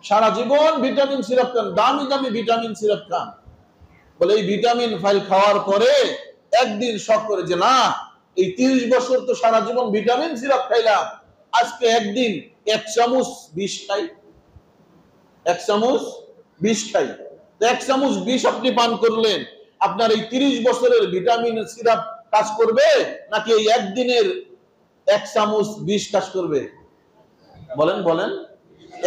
সারা জীবন ভিটামিন সিরাপ খান, দামি দামি ভিটামিন সিরাপ খান, বলে এই ভিটামিন ফাইল খাওয়ার পরে একদিন শখ করে যে না, এই 30 বছর তো সারা জীবন ভিটামিন সিরাপ খাইলাম, আজকে একদিন 1 চামচ বিষ খাই, 1 চামচ বিষ খাই। 1 চামচ বিষ আপনি পান করলেন, আপনার এই 30 বছরের ভিটামিন সিরাপ কাজ করবে, নাকি এই একদিনের 1 চামচ বিষ কাজ করবে? বলেন বলেন,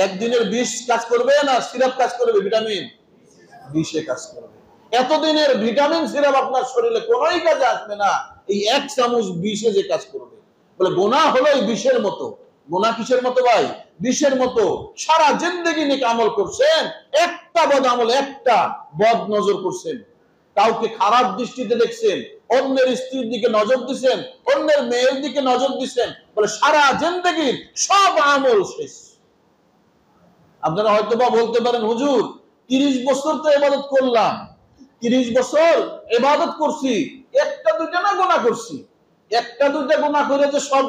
একদিনের বিষ কাজ করবে না সিরাপ কাজ করবে? ভিটামিন বিষে কাজ করবে। এতদিনের ভিটামিন সিরাপ আপনার শরীরে কোনোই কাজে আসবে না, এই 1 চামচ বিষে যে কাজ করবে। বলে গুনাহ হলো এই বিষের মতো। গুনাহ কিসের মতো ভাই? বিষের মতো। সারা জিন্দেগি নেক আমল করছেন, একটা বদ আমল, একটা বদ নজর করছেন, কাউকে খারাপ দৃষ্টিতে দেখছেন, অন্যের স্ত্রীর দিকে নজর দিচ্ছেন, অন্যের মেয়ের দিকে নজর দিচ্ছেন, বলে সারা জিন্দেগির সব আমল শেষ। আপনারা হয়তো বা বলতে পারেন, হুজুর 30 বছর তো ইবাদত করলাম, 30 বছর ইবাদত করছি, একটা দুইটা না গুনাহ করছি, একটা দুইটা গুনাহ করে যে সব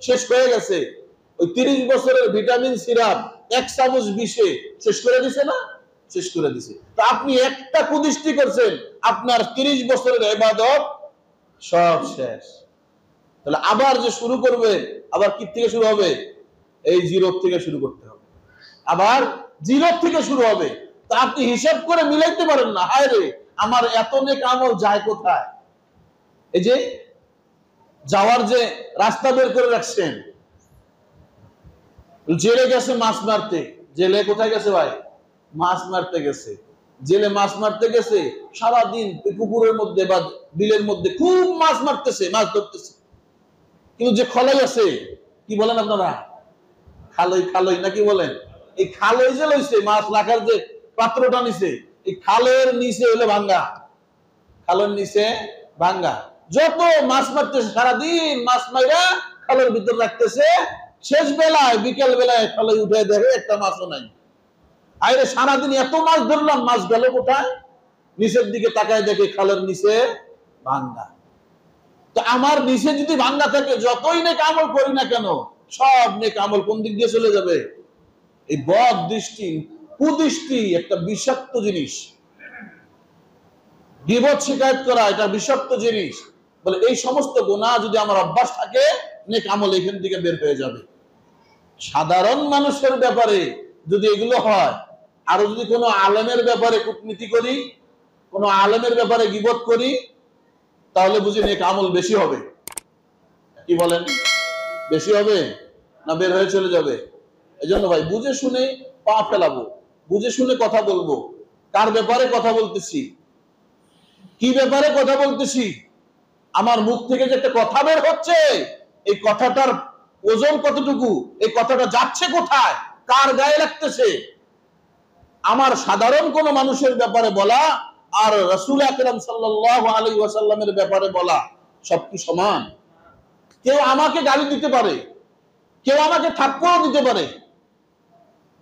শেষ হয়ে গেছে? ওই 30 বছরের ভিটামিন সিরাপ 1 চামচ বিষে শেষ করে দিছে না? শেষ করে দিছে। তো আপনি একটা কুদৃষ্টি করছেন, আপনার 30 বছরের ইবাদত সব শেষ। তাহলে আবার যে শুরু করবেন, আবার কি থেকে শুরু হবে? এই জিরো থেকে শুরু করতে হবে, আবার জিরো থেকে শুরু হবে। তা আপনি হিসাব করে মিলাইতে পারেন না, হায় রে আমার এত নেক আমল যায় কোথায়? এই যে যাওয়ার যে রাস্তা বের করে রাখছেন, জেলে গেছে মাছ মারতে। জেলে কোথায় গেছে ভাই? মাছ মারতে গেছে। জেলে মাছ মারতে গেছে, সারাদিন পুকুরের মধ্যে বা বিলের মধ্যে খুব মাছ মারতেছে, মাছ ধরতেছে। কিন্তু যে খলাই আছে, কি বলেন আপনারা? খালই, খালই নাকি বলেন? এই খালই যে লইছে, মাছ রাখার যে পাত্রটা নিছে, এই খালের নিচে হইলে ভাঙ্গা। খালের নিচে ভাঙ্গা। যত মাছ মারতেছে সারাদিন মাছ মাইরা খালের ভিতর রাখতেছে, শেষ বেলায় বিকেল বেলায় খালে উঠে দেখে একটা মাছও নাই। আরে সারাদিন এত মাছ ধরলাম, মাছ গেল কোথায়? নিচের দিকে তাকায় দেখে খালের নিচে ভাঙ্গা। তো আমার নিচে যদি ভাঙ্গা থাকে, যতই নেক আমল করি না কেন, সব নেক আমল কোন দিক দিয়ে চলে যাবে? এই বদ দৃষ্টি, কুদৃষ্টি একটা বিষাক্ত জিনিস। গীবত শিকায়ত করা এটা বিষাক্ত জিনিস। বলে এই সমস্ত গুনাহ যদি আমার অভ্যাস থাকে, নেক আমল এখান থেকে বের হয়ে যাবে। সাধারণ মানুষের ব্যাপারে যদি এগুলো হয়, আর যদি কোনো আলেমের ব্যাপারে কূটনীতি করি, কোনো আলেমের ব্যাপারে গীবত করি, তাহলে বুঝি নেক আমল বেশি হবে। কি বলেন? বেশি হবে না বের হয়ে চলে যাবে? এজন্য ভাই বুঝে শুনে পা ফেলাবো, বুঝে শুনে কথা বলবো। কার ব্যাপারে কথা বলতেছি, কি ব্যাপারে কথা বলতেছি, আমার মুখ থেকে যে একটা কথা বের হচ্ছে, এই কথাটার ওজন কতটুকু, এই কথাটা যাচ্ছে কোথায়, কার গায়ে লাগতেছে। আমার সাধারণ কোন মানুষের ব্যাপারে বলা আর রাসূল আকরাম সাল্লাল্লাহু আলাইহি ওয়াসাল্লামের ব্যাপারে বলা সব কি সমান? কেউ আমাকে গালি দিতে পারে, কেউ আমাকে থাপ্পড় দিতে পারে,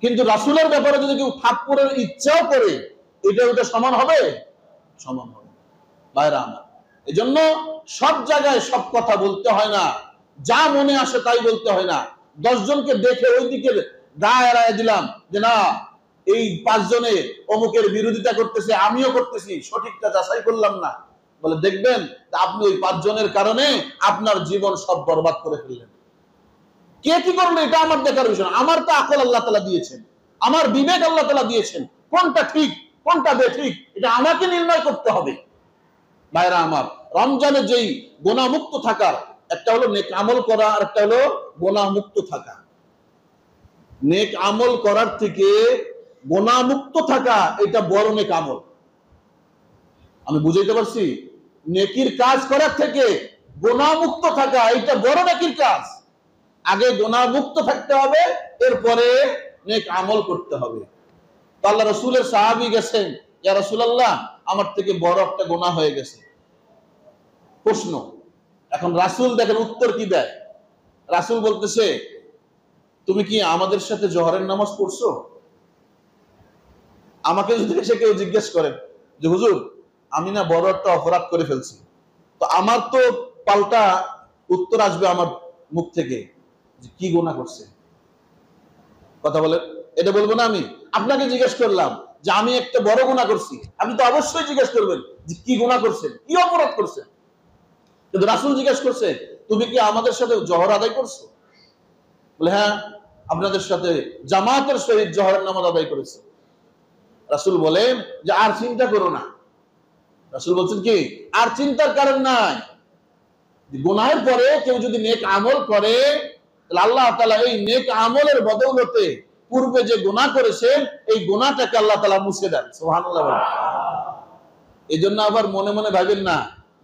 কিন্তু রাসূলের ব্যাপারে যদি কেউ থাপ্পড়ের ইচ্ছাও করে, এটা ওটা সমান হবে? সমান হবে। ভাইরা আমার, এজন্য সব জায়গায় সব কথা বলতে হয় না, যা মনে আসে তাই বলতে হয় না। 10 জনকে দেখে ওই দিকে গায়ে এড়ায় দিলাম যে না, এই 5 জনে অমুকের বিরোধিতা করতেছে, আমিও করতেছি, সঠিকটা যাচাই করলাম না। বলে দেখবেন আপনি ওই 5 জনের কারণে আপনার জীবন সব বরবাদ করে ফেললেন। কে কি করলো এটা আমার দেখার বিষয় না। আমার তো আকল আল্লাহ তাআলা দিয়েছেন, আমার বিবেক আল্লাহ তাআলা দিয়েছেন, কোনটা ঠিক কোনটা বেঠিক এটা আমাকে নির্ণয় করতে হবে। ভাইরা আমার, রমজানে যেই গুনাহমুক্ত থাকার, একটা হলো নেক আমল করা, আর একটা হলো গুনাহমুক্ত থাকা। নেক আমল করার থেকে গুনাহমুক্ত থাকা এটা বড় নেক আমল। আমি বুঝাইতে পারছি? নেকির কাজ করার থেকে গুনাহমুক্ত থাকা এটা বড় নেকির কাজ। আগে গুনাহমুক্ত থাকতে হবে, এরপরে নেক আমল করতে হবে। তো আল্লাহ রাসূলের সাহাবী গেছেন, ইয়া রাসূলুল্লাহ আমার থেকে বড় একটা গুনাহ হয়ে গেছে। প্রশ্ন, এখন রাসূল দেখেন উত্তর কি দেয়। রাসূল বলতেছে, তুমি কি আমাদের সাথে জোহরের নামাজ পড়ছো? আমাকে যদি এসে কেউ জিজ্ঞেস করেন যে হুজুর আমি না বড় একটা অপরাধ করে ফেলছি, তো আমার তো পাল্টা উত্তর আসবে আমার মুখ থেকে যে কি গুনাহ করছে। কথা বলেন, এটা বলবো না আমি? আপনাকে জিজ্ঞেস করলাম যে আমি একটা বড় গুনাহ করছি, আপনি তো অবশ্যই জিজ্ঞেস করবেন যে কি গুনাহ করছেন, কি অপরাধ করছেন। কিন্তু রাসূল জিজ্ঞেস করছে তুমি কি আমাদের সাথে জোহর আদায় করছো? বলে হ্যাঁ, আপনাদের সাথে জামাতের সহিত জোহরের নামাজ আদায় করেছে। রাসূল বলেন যে আর চিন্তা করো না। রাসূল বলছেন কি আর চিন্তার কারণ নাই। গুনাহের পরে কেউ যদি নেক আমল করে, তাহলে আল্লাহ তাআলা এই নেক আমলের বদৌলতে পূর্বে যে গুনাহ করেছেন এই গুনাহটাকে আল্লাহ তাআলা মুছে দেন। সুবহানাল্লাহ। এইজন্য আবার মনে মনে ভাবেন না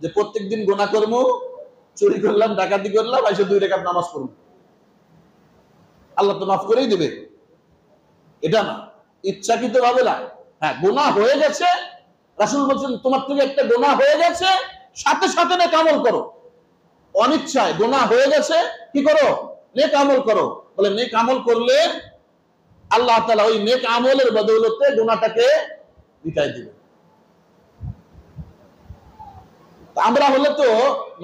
যে প্রত্যেকদিন গুনাহ করবো, চুরি করলাম, ডাকাতি করলাম, এসে 2 রাকাত নামাজ পড়ব, আল্লাহ তো মাফ করেই দেবে। এটা না, ইচ্ছাকৃত ভাবে না। হ্যাঁ, গুনাহ হয়ে গেছে, রাসূল বলছেন তোমার থেকে একটা গুনাহ হয়ে গেছে, সাথে সাথে নেক আমল করো। অনিচ্ছায় গুনাহ হয়ে গেছে, কি করো? নেক আমল করো। বলে নেক আমল করলে আল্লাহ তাআলা ওই নেক আমলের বদৌলতে গুনাহটাকে মিটাই দিবেন। আমরা হলে তো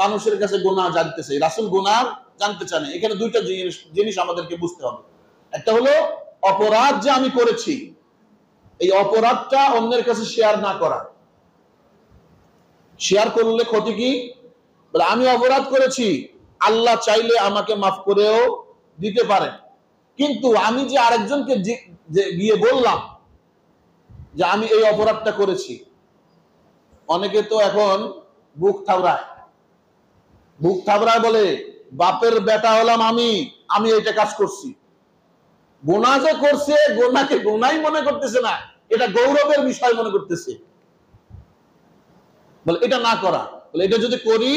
মানুষের কাছে গুনাহ জানতে চাই, রাসূল গুনাহ জানতে চান। এখানে 2টা জিনিস আমাদেরকে বুঝতে হবে। একটা হলো অপরাধ যে আমি করেছি, এই অপরাধটা অন্যের কাছে শেয়ার না করা। শেয়ার করলে ক্ষতি কি? বলে আমি অপরাধ করেছি, আল্লাহ চাইলে আমাকে মাফ করেও দিতে পারেন, কিন্তু আমি যে আরেকজনকে গিয়ে বললাম যে আমি এই অপরাধটা করেছি। অনেকে তো এখন বুক থাবড়ায় বলে বাপের বেটা হলাম আমি এইটা কাজ করছি। গুনাহ যে করছে, গুনাহকে গুনাহই মনে করতেছে না, এটা গৌরবের বিষয় মনে করতেছে। বলে এটা না করা, বলে এটা যদি করি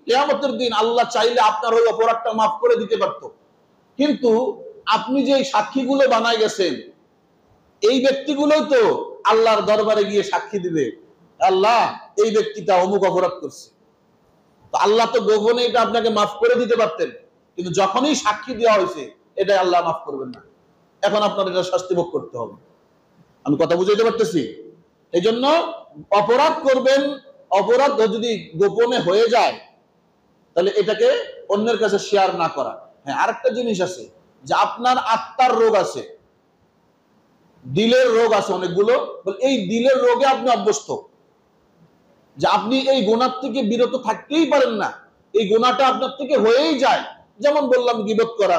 কিয়ামতের দিন আল্লাহ চাইলে আপনার ওই অপরাধটা মাফ করে দিতে পারত, কিন্তু আপনি যে সাক্ষীগুলো বানায় গেছেন এই ব্যক্তিগুলোই তো আল্লাহর দরবারে গিয়ে সাক্ষী দিবে। আল্লাহ এই ব্যক্তিটা অমুক অপরাধ করছে, তো আল্লাহ তো গোপনে এটা আপনাকে মাফ করে দিতে পারতেন, কিন্তু যখনই সাক্ষী দেওয়া হয়েছে এটা আল্লাহ মাফ করবেন না, এখন আপনার এটা শাস্তি ভোগ করতে হবে। আমি কথা বুঝাইতে পারতেছি? এই জন্য অপরাধ করবেন, অপরাধ যদি গোপনে হয়ে যায় তাহলে এটাকে অন্যের কাছে শেয়ার না করা। হ্যাঁ, আরেকটা জিনিস আছে যে আপনার আত্মার রোগ আছে, দিলের রোগ আছে অনেকগুলো, এই দিলের রোগে আপনি অভ্যস্ত, যে আপনি এই গুনাহ থেকে বিরত থাকতেই পারেন না, এই গুনাহটা আপনার থেকে হয়েই যায়। যেমন বললাম, গীবত করা,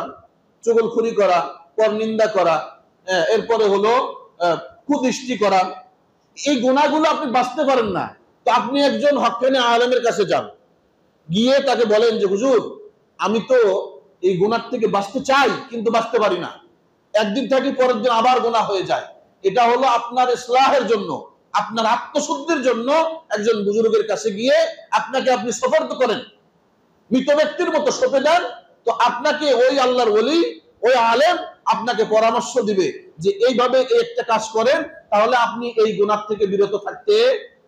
চুগলখড়ি করা, পরনিন্দা করা, এরপরে হলো কুদৃষ্টি করা, এই গুনাহগুলো আপনি বাঁচতে পারেন না। তো আপনি একজন হক্কানি আলেমের কাছে যান, গিয়ে তাকে বলেন যে হুজুর, আমি তো এই গুনাহ থেকে বাঁচতে চাই কিন্তু বাঁচতে পারি না, একদিন থাকি পরের দিন আবার গুনাহ হয়ে যায়। এটা হলো আপনার ইসলাহের জন্য, আপনার আত্মশুদ্ধির জন্য একজন বুজুর্গের কাছে গিয়ে আপনাকে আপনি সফর্দ করেন, মৃত ব্যক্তির মতো সঁপে দেন, তো আপনাকে ওই আল্লাহর ওলি, ওই আলেম আপনাকে পরামর্শ দিবে যে এইভাবে একটা কাজ করেন, তাহলে আপনি এই গুনাহ থেকে বিরত থাকতে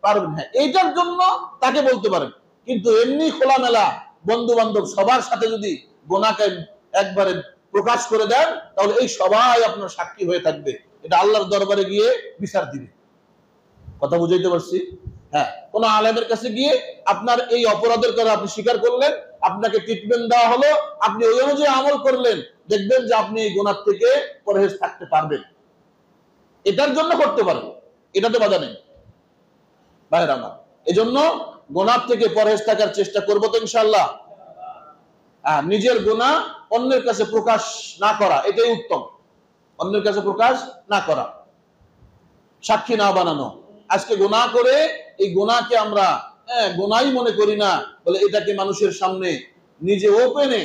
পারবেন। হ্যাঁ, এইটার জন্য তাকে বলতে পারেন, কিন্তু এমনি খোলামেলা বন্ধু বান্ধব সবার সাথে যদি গুনাহকে একবারে প্রকাশ করে দেন, তাহলে এই সবাই আপনার সাক্ষী হয়ে থাকবে, এটা আল্লাহর দরবারে গিয়ে বিচার দিবে। কথা বুঝাইতে পারছি? হ্যাঁ, কোন আলেমের কাছে গিয়ে আপনার এই অপরাধের কথা আপনি স্বীকার করলেন, আপনাকে ট্রিটমেন্ট দেওয়া হলো, আপনি ওই অনুযায়ী আমল করলেন, দেখবেন যে আপনি এই গুনাহ থেকে পরহেজ থাকতে পারবেন। এটার জন্য করতে পারেন, এটাতে বাধা নেই ভাইরা আমার। এজন্য গুনাহ থেকে পরহেজ থাকার চেষ্টা করবো তো ইনশাআল্লাহ। নিজের গুনাহ অন্যের কাছে প্রকাশ না করা, এটাই উত্তম। অন্যের কাছে প্রকাশ না করা, সাক্ষী না বানানো। আজকে গুনাহ করে এই গুনাহকে আমরা গুনাহই মনে করি না, বলে এটাকে মানুষের সামনে নিজে ওপেনে,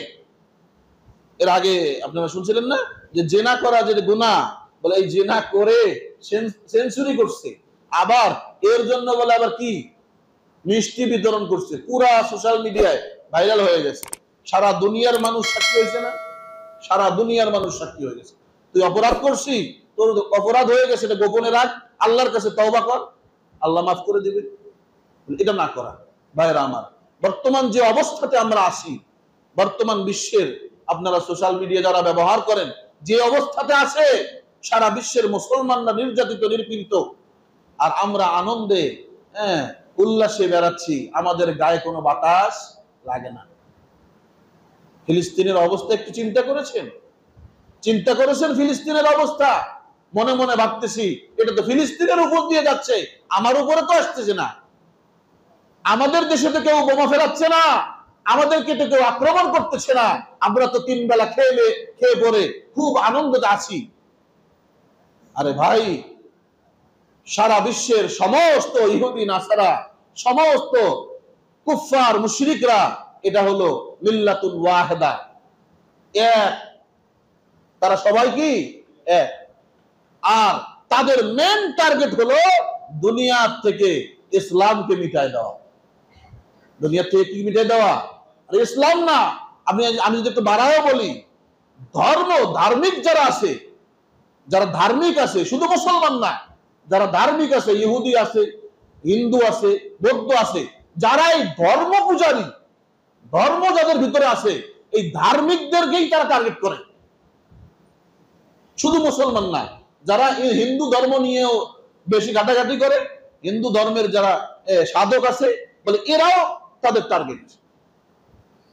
এর আগে আপনারা শুনছিলেন না যে জেনা করা যে গুনাহ, বলে এই জেনা করে সেঞ্চুরি করছে, আবার এর জন্য বলে আবার কি মিষ্টি বিতরণ করছে, পুরা সোশ্যাল মিডিয়ায় ভাইরাল হয়ে গেছে, সারা দুনিয়ার মানুষ সাক্ষী হয়েছে না, সারা দুনিয়ার মানুষ সাক্ষী হয়ে গেছে। তুই অপরাধ করছিস, তোর অপরাধ হয়ে গেছে, এটা গোপনে রাখ, আল্লাহর কাছে তওবা কর, আল্লাহ মাফ করে দিবে। এটা না করা ভাইরা আমার। বর্তমান যে অবস্থাতে আমরা আছি, বর্তমান বিশ্বের আপনারা সোশ্যাল মিডিয়া যারা ব্যবহার করেন, যে অবস্থাতে আছে, সারা বিশ্বের মুসলমানরা নির্যাতিত, নির্পীড়িত, আর আমরা আনন্দে উল্লাসে বেড়াচ্ছি, আমাদের গায়ে কোনো বাতাস লাগে না। ফিলিস্তিনের অবস্থা একটু চিন্তা করেছেন? চিন্তা করেছেন ফিলিস্তিনের অবস্থা? মনে মনে ভাবতেছি এটা তো ফিলিস্তিনের উপর দিয়ে যাচ্ছে, আমার উপরে তো আসতেছে না, আমাদের দেশে তো কেউ বোমা ফেলাচ্ছে না, আমাদেরকে তো কেউ আক্রমণ করতেছে না, আমরা তো তিন বেলা খেয়ে পরে খুব আনন্দে আছি। আরে ভাই, সারা বিশ্বের সমস্ত ইহুদি নাসারা, সমস্ত কুফফার মুশরিকরা, এটা হলো মিল্লাতুন ওয়াহিদা, এক, তারা সবাই কি এক। আর তাদের মেন টার্গেট হলো দুনিয়া থেকে ইসলামকে মিটায় দেওয়া, দুনিয়া থেকে কি মিটায় দেওয়া, আর ইসলাম না। আমি যদি একটু বাড়াও বলি, ধার্মিক যারা আছে, যারা ধার্মিক আছে, শুধু মুসলমান না, যারা ধার্মিক আছে, ইহুদি আছে, হিন্দু আছে, বৌদ্ধ আছে, যারা এই ধর্ম পূজারী, ধর্ম যাদের ভিতরে আছে, এই ধার্মিকদেরকেই তারা টার্গেট করে, শুধু মুসলমান না। যারা হিন্দু ধর্ম নিয়েও বেশি ঘাটাঘাটি করে, হিন্দু ধর্মের যারা সাধক আছে, বলে এরাও তাদের টার্গেট।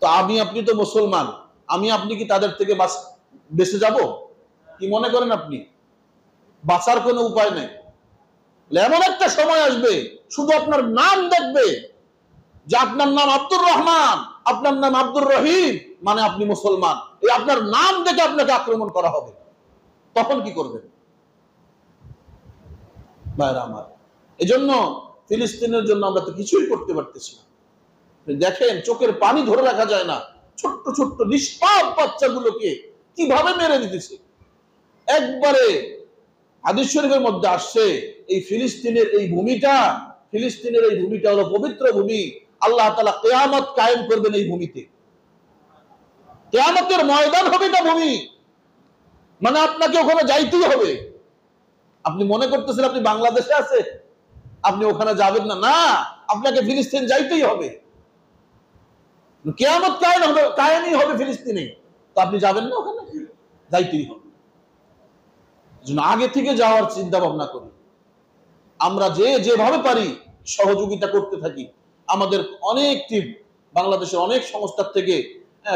তো আমি আপনি তো মুসলমান, আমি আপনি কি তাদের থেকে বেঁচে যাব? কি মনে করেন আপনি? বাঁচার কোনো উপায় নেই। এমন একটা সময় আসবে, শুধু আপনার নাম দেখবে যে আপনার নাম আব্দুর রহমান, আপনার নাম আব্দুর রহিম, মানে আপনি মুসলমান, এই আপনার নাম দেখে আপনাকে আক্রমণ করা হবে, তখন কি করবেন ভাইরা আমার? এজন্য ফিলিস্তিনের জন্য আমরা তো কিছুই করতে পারতেছি না। দেখেন, চোখের পানি ধরে রাখা যায় না, ছোট্ট ছোট্ট নিষ্পাপ বাচ্চাগুলোকে কিভাবে মেরে দিতেছে। একবারে হাদিস শরীফের মধ্যে আসছে, এই ফিলিস্তিনের এই ভূমিটা হলো পবিত্র ভূমি। আল্লাহ তাআলা কিয়ামত কায়েম করবেন এই ভূমিতে, কিয়ামতের ময়দান হবে এটা ভূমি, মানে আপনাকে ওখানে যাইতেই হবে। আপনি মনে করতেছেন আপনি বাংলাদেশে আছে, আপনি ওখানে যাবেন না, না, আপনাকে ফিলিস্তিন যাইতেই হবে, কিয়ামত কায়েমই হবে ফিলিস্তিনে, তো আপনি যাবেন না ওখানে, যাইতেই হবে। আগে থেকে যাওয়ার চিন্তা ভাবনা করি, আমরা যেভাবে পারি সহযোগিতা করতে থাকি। আমাদের অনেক টিম, বাংলাদেশের অনেক সংস্থার থেকে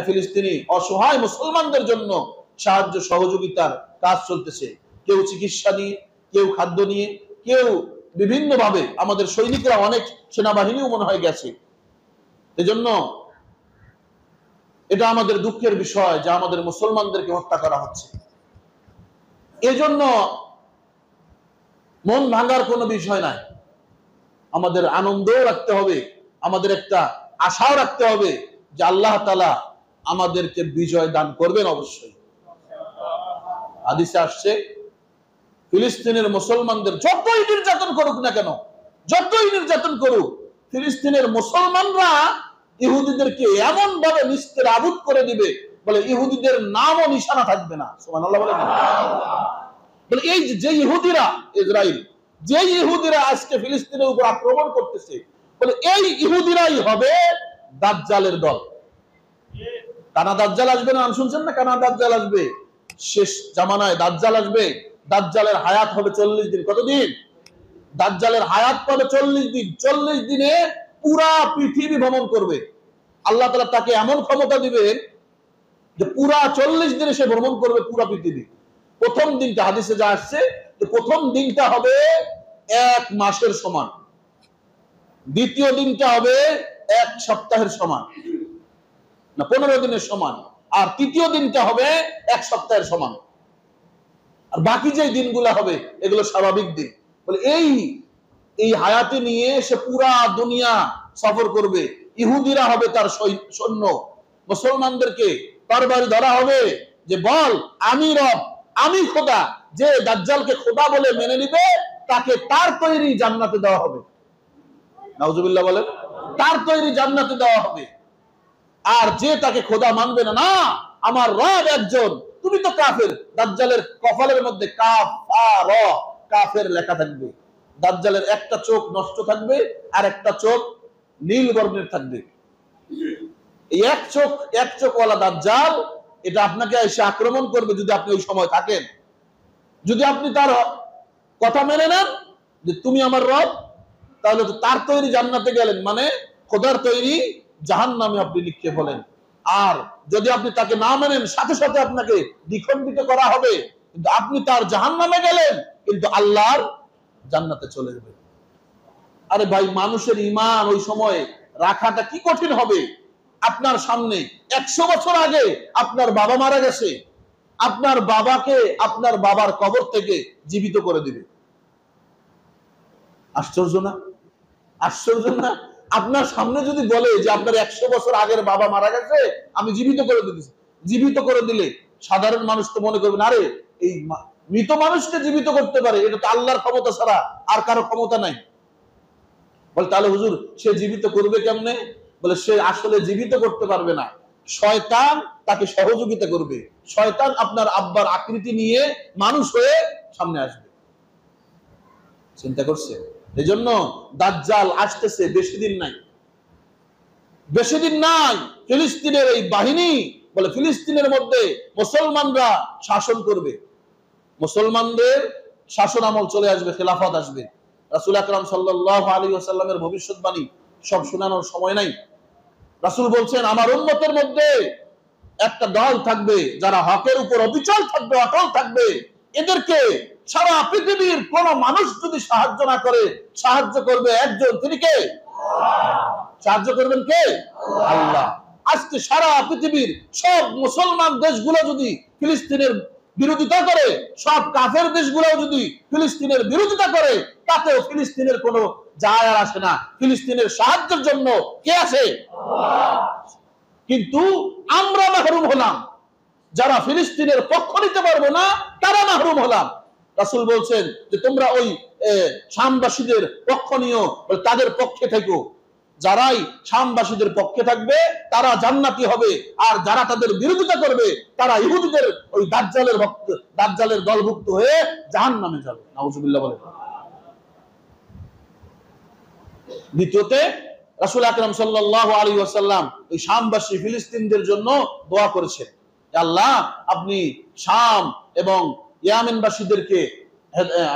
ফিলিস্তিনি অসহায় মুসলমানদের জন্য সাহায্য সহযোগিতার কাজ চলতেছে। কেউ চিকিৎসা নিয়ে, কেউ খাদ্য নিয়ে, কেউ বিভিন্ন ভাবে। আমাদের সৈনিকরা, অনেক সেনাবাহিনীও মনে হয় গেছে। এজন্য এটা আমাদের দুঃখের বিষয় যে আমাদের মুসলমানদেরকে হত্যা করা হচ্ছে। এজন্য মন ভাঙার কোনো বিষয় নাই, আমাদের আনন্দও রাখতে হবে, আমাদের একটা আশাও রাখতে হবে যে আল্লাহ তাআলা আমাদেরকে বিজয় দান করবেন অবশ্যই। হাদিসে আসছে, ফিলিস্তিনের মুসলমানদের যতই নির্যাতন করুক না কেন, যতই নির্যাতন করুক, ফিলিস্তিনের মুসলমানরা ইহুদিদেরকে এমন ভাবে নিস্তেরাবুদ করে দিবে, বলে ইহুদিদের নামও নিশানা থাকবে না। সুবহানাল্লাহ বলেন। বলে এই যে ইহুদিরা, ইসরায়েল, যে ইহুদিরা আজকে ফিলিস্তিনের উপর আক্রমণ করতেছে, বলে এই ইহুদিরাই হবে দাজ্জালের দল। কানা দাজ্জাল আসবে না, শুনছেন না? কানা দাজ্জাল আসবে, শেষ জামানায় দাজ্জাল আসবে। দাজ্জালের হায়াত হবে 40 দিন। কতদিন? দাজ্জালের হায়াত পাবে 40 দিন। 40 দিনে পুরা পৃথিবী ভ্রমণ করবে। আল্লাহ তাআলা তাকে এমন ক্ষমতা দিবেন যে পুরা 40 দিনে সে ভ্রমণ করবে পুরা পৃথিবী। প্রথম দিনটা, হাদিসে যা আসছে, যে প্রথম দিনটা হবে 1 মাসের সমান, দ্বিতীয় দিনটা হবে 1 সপ্তাহের সমান, না 15 দিনের সমান, আর তৃতীয় দিনটা হবে 1 সপ্তাহের সমান। আর বাকি যে দিনগুলো হবে এগুলো স্বাভাবিক দিন। বলে এই হায়াতে নিয়ে সে পুরা দুনিয়া সফর করবে। ইহুদিরা হবে তার সৈন্য, মুসলমানদেরকে তরবারি ধরা হবে যে বল আমি রব, আমি খোদা। যে দাজ্জালকে খোদা বলে মেনে নিবে তাকে তার তৈরি জান্নাতে দেওয়া হবে। নাউজুবিল্লাহ বলেন। তার তৈরি জান্নাতে দেওয়া হবে। আর যে তাকে খোদা মানবে না, না আমার রব একজন, তুমি তো কাফের। দাজ্জালের কপালের মধ্যে কাফের লেখা থাকবে। দাজ্জালের একটা চোখ নষ্ট থাকবে আর একটা চোখ নীল বর্ণের থাকবে। এই এক চোখওয়ালা দাজ্জাল এটা আপনাকে এসে আক্রমণ করবে যদি আপনি ওই সময় থাকেন। যদি আপনি তার কথা মেনে নেন যে তুমি আমার রব, তাহলে তো তার তৈরি জান্নাতে গেলেন, মানে খোদার তৈরি জাহান্নামে আপনি নিক্ষেপ হলেন। আর যদি আপনি তাকে না মেনেন, সাথে সাথে আপনাকে দ্বিখণ্ডিত করা হবে, কিন্তু আপনি তার জাহান্নামে গেলেন কিন্তু আল্লাহর জান্নাতে চলে যাবেন। আরে ভাই, মানুষের ঈমান ওই সময় রাখাটা কি কঠিন হবে। আপনার সামনে 100 বছর আগে আপনার বাবা মারা গেছে, আপনার বাবাকে আপনার বাবার কবর থেকে জীবিত করে দিবে। আশ্চর্য না? আশ্চর্য না? আপনার সামনে যদি বলে যে আপনার 100 বছর আগের বাবা মারা গেছে, আমি জীবিত করে দিতেছি, জীবিত করে দিলে সাধারণ মানুষ তো মনে করবে, আরে এই মৃত মানুষকে জীবিত করতে পারে, এটা তো আল্লাহর ক্ষমতা ছাড়া আর কারো ক্ষমতা নাই। বলে তাহলে হুজুর সে জীবিত করবে কেমনে? বলে সে আসলে জীবিত করতে পারবে না, শয়তান তাকে সহযোগিতা করবে। শয়তান আপনার আব্বার আকৃতি নিয়ে মানুষ হয়ে সামনে আসবে। চিন্তা করছে? এজন্য দাজ্জাল আসতেছে, বেশি দিন নাই, বেশি দিন নাই। ফিলিস্তিনের এই বাহিনী, বলে ফিলিস্তিনের মধ্যে মুসলমানরা শাসন করবে, মুসলমানদের শাসন আমল চলে আসবে, খেলাফত আসবে। রাসূল আকরাম সাল্লাল্লাহু আলাইহি ওয়াসাল্লামের ভবিষ্যৎবাণী সব শোনানোর সময় নাই। রাসূল বলছেন, আমার উম্মতের মধ্যে একটা দল থাকবে যারা হকের উপর অবিচল থাকবে, অটল থাকবে। এদেরকে সারা পৃথিবীর কোন মানুষ যদি সাহায্য না করে, সাহায্য করবে একজন, তিনি কে? সাহায্য করবেন কে? আল্লাহ। আজকে সারা পৃথিবীর সব মুসলমান দেশগুলো যদি ফিলিস্তিনের বিরোধিতা করে, সব কাফের দেশগুলো যদি ফিলিস্তিনের বিরোধিতা করে, তাতেও ফিলিস্তিনের কোনো যায় আর আসে না। ফিলিস্তিনের সাহায্যের জন্য কে আছে? কিন্তু আমরা মাহরুম হলাম, যারা ফিলিস্তিনের পক্ষ নিতে পারবো না তারা মাহরুম হলাম। রাসূল বলছেন যে তোমরা ওই শামবাসীদের পক্ষ নিও, তাদের পক্ষে থেকো। যারাই শামবাসীদের পক্ষে থাকবে তারা জান্নাতি হবে, আর যারা তাদের বিরোধিতা করবে তারা ইহুদিদের ওই দাজ্জালের দলভুক্ত হয়ে জাহান্নামে যাবে। নাউজুবিল্লাহ বলেন। দ্বিতীয়তে রাসূল আকরাম সাল্লাল্লাহু আলাইহি ওয়াসাল্লাম এই শামবাসী ফিলিস্তিনদের জন্য দোয়া করেছেন, আল্লাহ আপনি শাম এবং ইয়ামেনবাসীদেরকে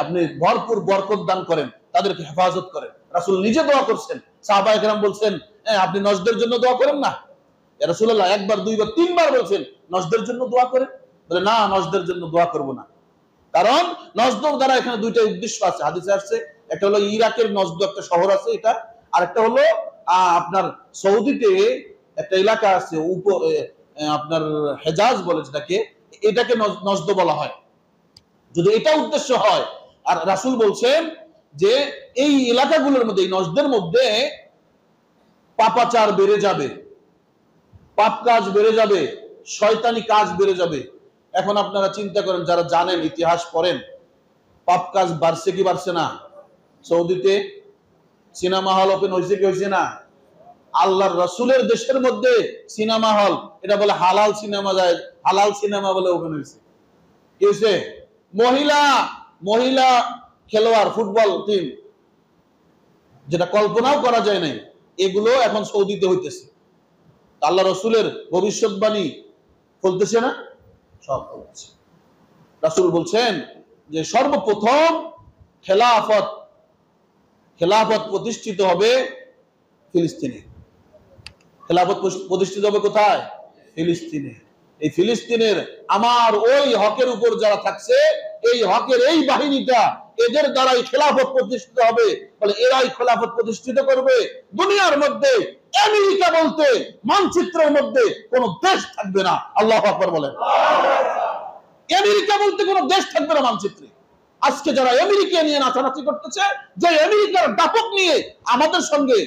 আপনি ভরপুর বরকত দান করেন, তাদেরকে হেফাজত করেন। রাসূল নিজে দোয়া করছেন, সাহাবায়ে কেরাম বলছেন আপনি নজদের জন্য দোয়া করেন না? ইয়া রাসূলুল্লাহ একবার দুইবার তিনবার বলছেন নজদের জন্য দোয়া করেন। বলে না, নজদের জন্য দোয়া করব না, কারণ নজদ দ্বারা এখানে দুইটা উদ্দেশ্য আছে, হাদিসে আসছে। একটা হলো ইরাকের নজদ একটা শহর আছে এটা, আর একটা হলো আপনার সৌদিতে একটা এলাকা আছে আপনার হেজাজ বলে যেটাকে, এটাকে নজদ বলা হয়। যদি এটা উদ্দেশ্য হয়, আর রাসূল বলছেন যে এই এলাকাগুলোর মধ্যে, এই নজদের মধ্যে পাপাচার বেড়ে যাবে, পাপ কাজ বেড়ে যাবে, শয়তানি কাজ বেড়ে যাবে। এখন আপনারা চিন্তা করেন, যারা জানেন, ইতিহাস পড়েন, পাপ কাজ বাড়ছে কি বাড়ছে না? সৌদিতে সিনেমা হল ওপেন হয়েছে কি হয়েছে না? আল্লাহর রাসূলের দেশের মধ্যে সিনেমা হল, এটা বলে হালাল সিনেমা, যায় হালাল সিনেমা বলে ওপেন হয়েছে। কি হয়েছে? মহিলা খেলোয়াড় ফুটবল টিম, যেটা কল্পনাও করা যায় নাই, এগুলো এখন সৌদিতে হইতেছে। আল্লাহ রাসূলের ভবিষ্যৎবাণী বলতেছে না? সব বলছে। রাসূল বলছেন যে সর্বপ্রথম খেলাফত প্রতিষ্ঠিত হবে ফিলিস্তিনে। খেলাফত প্রতিষ্ঠিত হবে কোথায়? ফিলিস্তিনে। এই ফিলিস্তিনের আমার ওই হকের উপর যারা থাকছে, এই হকের এই বাহিনীটা, এদের দ্বারাই খেলাফত প্রতিষ্ঠিত হবে। বলে এরাই খেলাফত প্রতিষ্ঠিত করবে। দুনিয়ার মধ্যে আমেরিকা বলতে মানচিত্রের মধ্যে কোন দেশ থাকবে না। আল্লাহু আকবার বলেন। আমেরিকা বলতে কোন দেশ থাকবে না মানচিত্রে। আজকে যারা আমেরিকা নিয়ে নাচানাচি করতেছে, যে আমেরিকার দাপট নিয়ে আমাদের সঙ্গে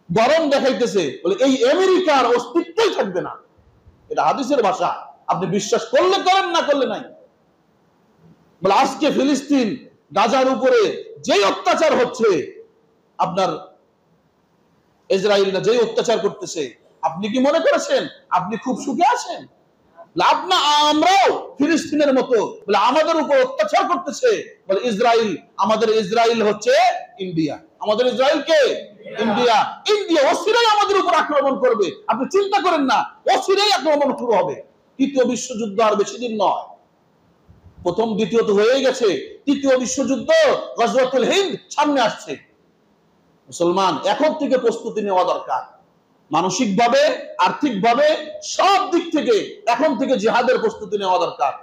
গরম দেখাইতেছে, বলে এই আমেরিকার অস্তিত্বই থাকবে না। এটা হাদিসের ভাষা, আপনি বিশ্বাস করলে করেন, না করলে নাই। বলে আজকে ফিলিস্তিন গাজার উপরে যে অত্যাচার হচ্ছে, আপনার ইসরায়েলরা যে অত্যাচার করতেছে, আপনি কি মনে করেছেন আপনি খুব সুখে আছেন? লাভ না, আমরাও ফিলিস্তিনের মতো বলে আমাদের উপর অত্যাচার করতেছে। বলে ইসরায়েল, আমাদের ইসরায়েল হচ্ছে ইন্ডিয়া। আমাদের ইসরায়েল কে? ইন্ডিয়া। ইন্ডিয়া অচিরেই আমাদের উপর আক্রমণ করবে, আপনি চিন্তা করেন না, অচিরেই আক্রমণ শুরু হবে। তৃতীয় বিশ্বযুদ্ধ আর বেশি দিন নয়। প্রথম দ্বিতীয় তো হয়ে গেছে, তৃতীয় বিশ্বযুদ্ধ গজওয়াতুল হিন্দ সামনে আসছে। মুসলমান এখন থেকে প্রস্তুতি নেওয়া দরকার, মানসিকভাবে, আর্থিকভাবে, সব দিক থেকে এখন থেকে জিহাদের প্রস্তুতি নেওয়া দরকার।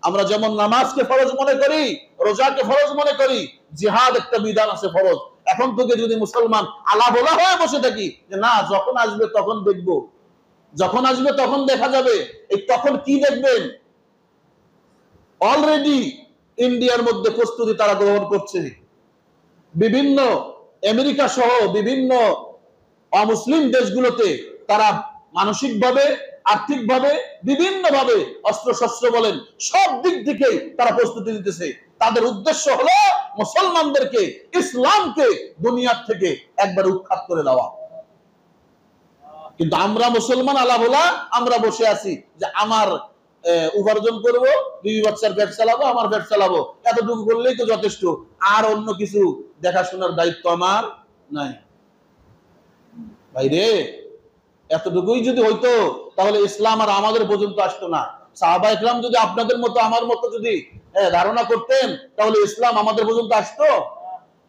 আমরা যেমন নামাজকে ফরজ মনে করি, রোজাকে ফরজ মনে করি, জিহাদ একটা বিধান আছে ফরজ। এখন থেকে যদি মুসলমান আলা বলা হয়ে বসে থাকি যে না, যখন আসবে তখন দেখবো, যখন আসবে তখন দেখা যাবে, এই তখন কি দেখবেন? অলরেডি ইন্ডিয়ার মধ্যে প্রস্তুতি তারা গ্রহণ করছে। বিভিন্ন আমেরিকা সহ বিভিন্ন অমুসলিম দেশগুলোতে তারা মানসিকভাবে, আর্থিকভাবে, বিভিন্নভাবে অস্ত্রশস্ত্র বলেন, সব দিক থেকে তারা প্রস্তুতি নিতেছে। তাদের উদ্দেশ্য হলো মুসলমানদেরকে, ইসলামকে দুনিয়ার থেকে একবার উৎখাত করে দেওয়া। কিন্তু আমরা মুসলমান আলা বলা, আমরা বসে আছি যে আমার উপার্জন করব, বিবি বাচ্চার পেট চালাবো, আমার পেট চালাবো, এতটুকু করলেই তো যথেষ্ট, আর অন্য কিছু দেখাশোনার দায়িত্ব আমার নাই। ভাইরে, এতটুকুই যদি হইতো তাহলে ইসলাম আর আমাদের পর্যন্ত আসতো না। সাহাবায়ে কেরাম যদি আপনাদের মতো আমার মতো যদি ধারণা করতেন, তাহলে ইসলাম আমাদের পর্যন্ত আসতো?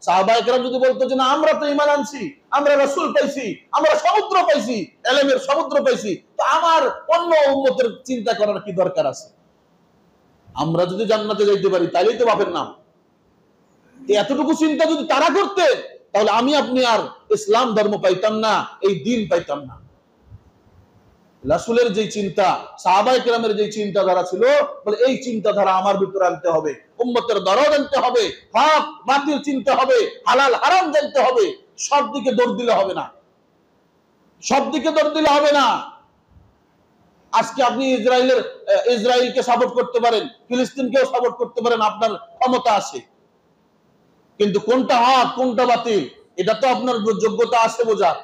সাহাবায়ে কেরাম যদি বলতো যে না, আমরা তো ঈমান আনছি, আমরা রাসূল পাইছি, আমরা সমুদ্র পাইছি, ইলমের সমুদ্র পাইছি, তো আমার অন্য উম্মতের চিন্তা করার কি দরকার আছে? আমরা যদি জান্নাতে যাইতে পারি তাইলেই তো বাপের নাম। এতটুকু চিন্তা যদি তারা করতেন, তাহলে আমি আপনি আর ইসলাম ধর্ম পাইতাম না, এই দিন পাইতাম না। রাসূলের যে চিন্তা, সাহাবায়ে কেরামের যে চিন্তাধারা ছিল, বলে এই চিন্তাধারা আমার ভিতরে আনতে হবে, উম্মতের দরদ আনতে হবে, হক বাতিল চিনতে হবে, হালাল হারাম জানতে হবে। সব দিকে দৌড় দিলে হবে না, সব দিকে দৌড় দিলে হবে না। আজকে আপনি ইসরায়েলকে সাপোর্ট করতে পারেন, ফিলিস্তিনকেও সাপোর্ট করতে পারেন, আপনার ক্ষমতা আছে, কিন্তু কোনটা হক কোনটা বাতিল এটা তো আপনার যোগ্যতা আছে বোঝার।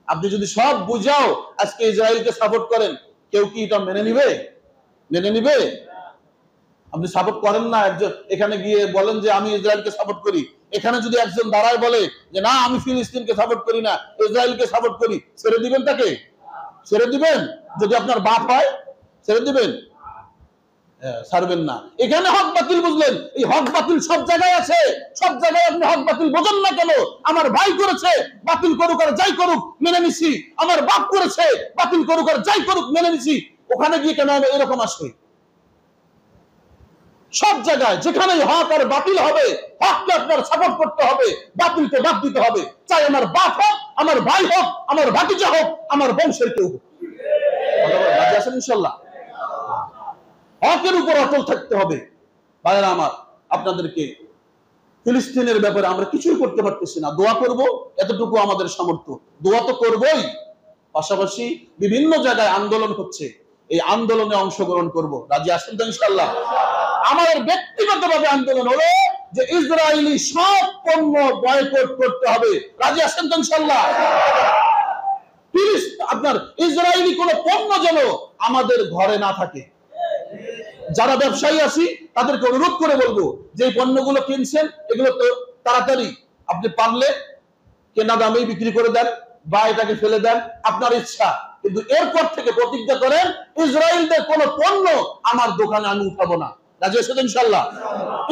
আপনি যদি সব বুঝাও আজকে ইসরায়েলকে সাপোর্ট করেন, কেউ কি এটা মেনে নিবে? মেনে নিবে? আপনি সাপোর্ট করেন না, একজন এখানে গিয়ে বলেন যে আমি ইসরায়েলকে সাপোর্ট করি, এখানে যদি একজন দাঁড়ায় বলে যে না আমি ফিলিস্তিনকে সাপোর্ট করি না, ইসরায়েলকে সাপোর্ট করি, ছেড়ে দিবেন তাকে? ছেড়ে দিবেন? যদি আপনার বাপ হয় ছেড়ে দিবেন? ছাড়বেন না। এখানে হক বাতিল বুঝলেন, এই হক বাতিল সব জায়গায় আছে, সব জায়গায় আপনি হক বাতিল বোঝেন না কেন? আমার ভাই করেছে, বাতিল করুক আর যাই করুক মেনে নিছি, আমার বাপ করেছে, বাতিল করুক আর যাই করুক মেনে নিছি, ওখানে গিয়ে কেন এরকম আসবে? সব জায়গায় যেখানে হক আর বাতিল হবে, হককে আপনার সাপোর্ট করতে হবে, বাতিলকে বাদ দিতে হবে, চাই আমার বাপ হোক, আমার ভাই হোক, আমার ভাতিজা হোক, আমার বংশের কেউ হোক। রাজি আছেন ইনশাল্লাহ? হকের উপর অটল থাকতে হবে। ভাইরা আমার, আপনাদেরকে ফিলিস্তিনের ব্যাপারে আমরা কিছুই করতে পারতেছি না, দোয়া করব, এতটুকু আমাদের সামর্থ্য, দোয়া তো করবই, পাশাপাশি বিভিন্ন জায়গায় আন্দোলন হচ্ছে, এই আন্দোলনে অংশগ্রহণ করব। রাজি আছেন তো ইনশাআল্লাহ? আমাদের ব্যক্তিগতভাবে আন্দোলন হলো যে ইসরায়েলি সব পণ্য বয়কট করতে হবে। রাজি আছেন তো ইনশাআল্লাহ? আপনার ইসরায়েলি কোন পণ্য যেন আমাদের ঘরে না থাকে। যারা ব্যবসায়ী আছি তাদেরকে অনুরোধ করে বলবো যে পণ্যগুলো কিনছেন এগুলো তো তাড়াতাড়ি আপনি পারলে কেনা দামেই বিক্রি করে দেন বা এটাকে ফেলে দেন, আপনার ইচ্ছা, কিন্তু এরপর থেকে প্রতিজ্ঞা করেন ইসরায়েলদের কোন পণ্য আমার দোকানে আমি উঠাবো না। রাজি আছেন ইনশাআল্লাহ?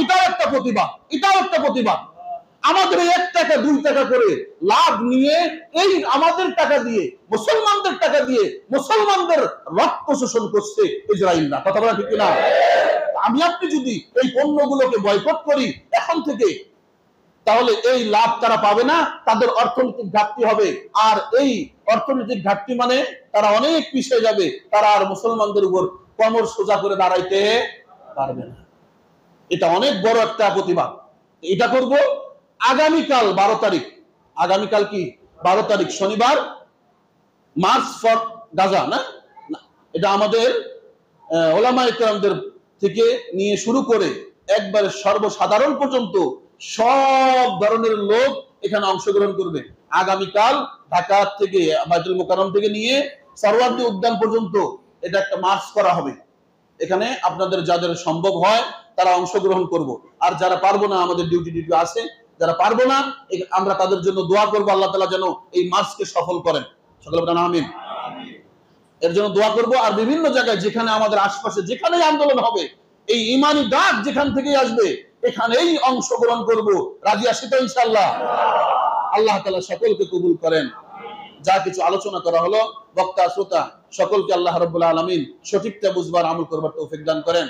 এটাও একটা প্রতিবাদ, এটাও একটা প্রতিবাদ। আমাদের 1 টাকা 2 টাকা করে লাভ নিয়ে এই আমাদের টাকা দিয়ে, মুসলমানদের টাকা দিয়ে মুসলমানদের রক্ত শোষণ করছে ইসরায়েলরা। কথা বলা ঠিক না? আমি আপনি যদি এই পণ্যগুলোকে বয়কট করি এখন থেকে, তাহলে এই লাভ তারা পাবে না, তাদের অর্থনৈতিক ঘাটতি হবে, আর এই অর্থনৈতিক ঘাটতি মানে তারা অনেক পিছিয়ে যাবে, তারা আর মুসলমানদের উপর কোমর সোজা করে দাঁড়াইতে পারবে না। এটা অনেক বড় একটা প্রতিবাদ। এটা করব আগামীকাল 12 তারিখ। আগামীকাল কি 12 তারিখ শনিবার, মার্চ ফর গাজা না, এটা আমাদের ওলামায়ে কেরামদের থেকে নিয়ে শুরু করে একবারে সর্বসাধারণ পর্যন্ত সব ধরনের লোক এখানে অংশগ্রহণ করবে। আগামীকাল ঢাকা থেকে বাইতুল মোকাররম থেকে নিয়ে সরওয়ার্দী উদ্যান পর্যন্ত এটা একটা মার্চ করা হবে। এখানে আপনাদের যাদের সম্ভব হয় তারা অংশগ্রহণ করব, আর যারা পারবো না আমাদের ডিউটি আছে, যারা পারবো না আমরা তাদের জন্য দোয়া করবো, আল্লাহ তাআলা যেন এই মার্চকে সফল করেন। সকলে বলেন আমিন। এর জন্য দোয়া করব। আর বিভিন্ন জায়গায় যেখানে আমাদের আশপাশে যেখানেই আন্দোলন হবে, এই ইমানি ডাক যেখান থেকেই আসবে এখানেই অংশগ্রহণ করব। রাজি আছি তো ইনশাআল্লাহ? আল্লাহ তাআলা সকলকে কবুল করেন। যা কিছু আলোচনা করা হলো, বক্তা শ্রোতা সকলকে আল্লাহ রাব্বুল আলামিন সঠিকটা বুঝবার আমল করবার তৌফিক দান করেন।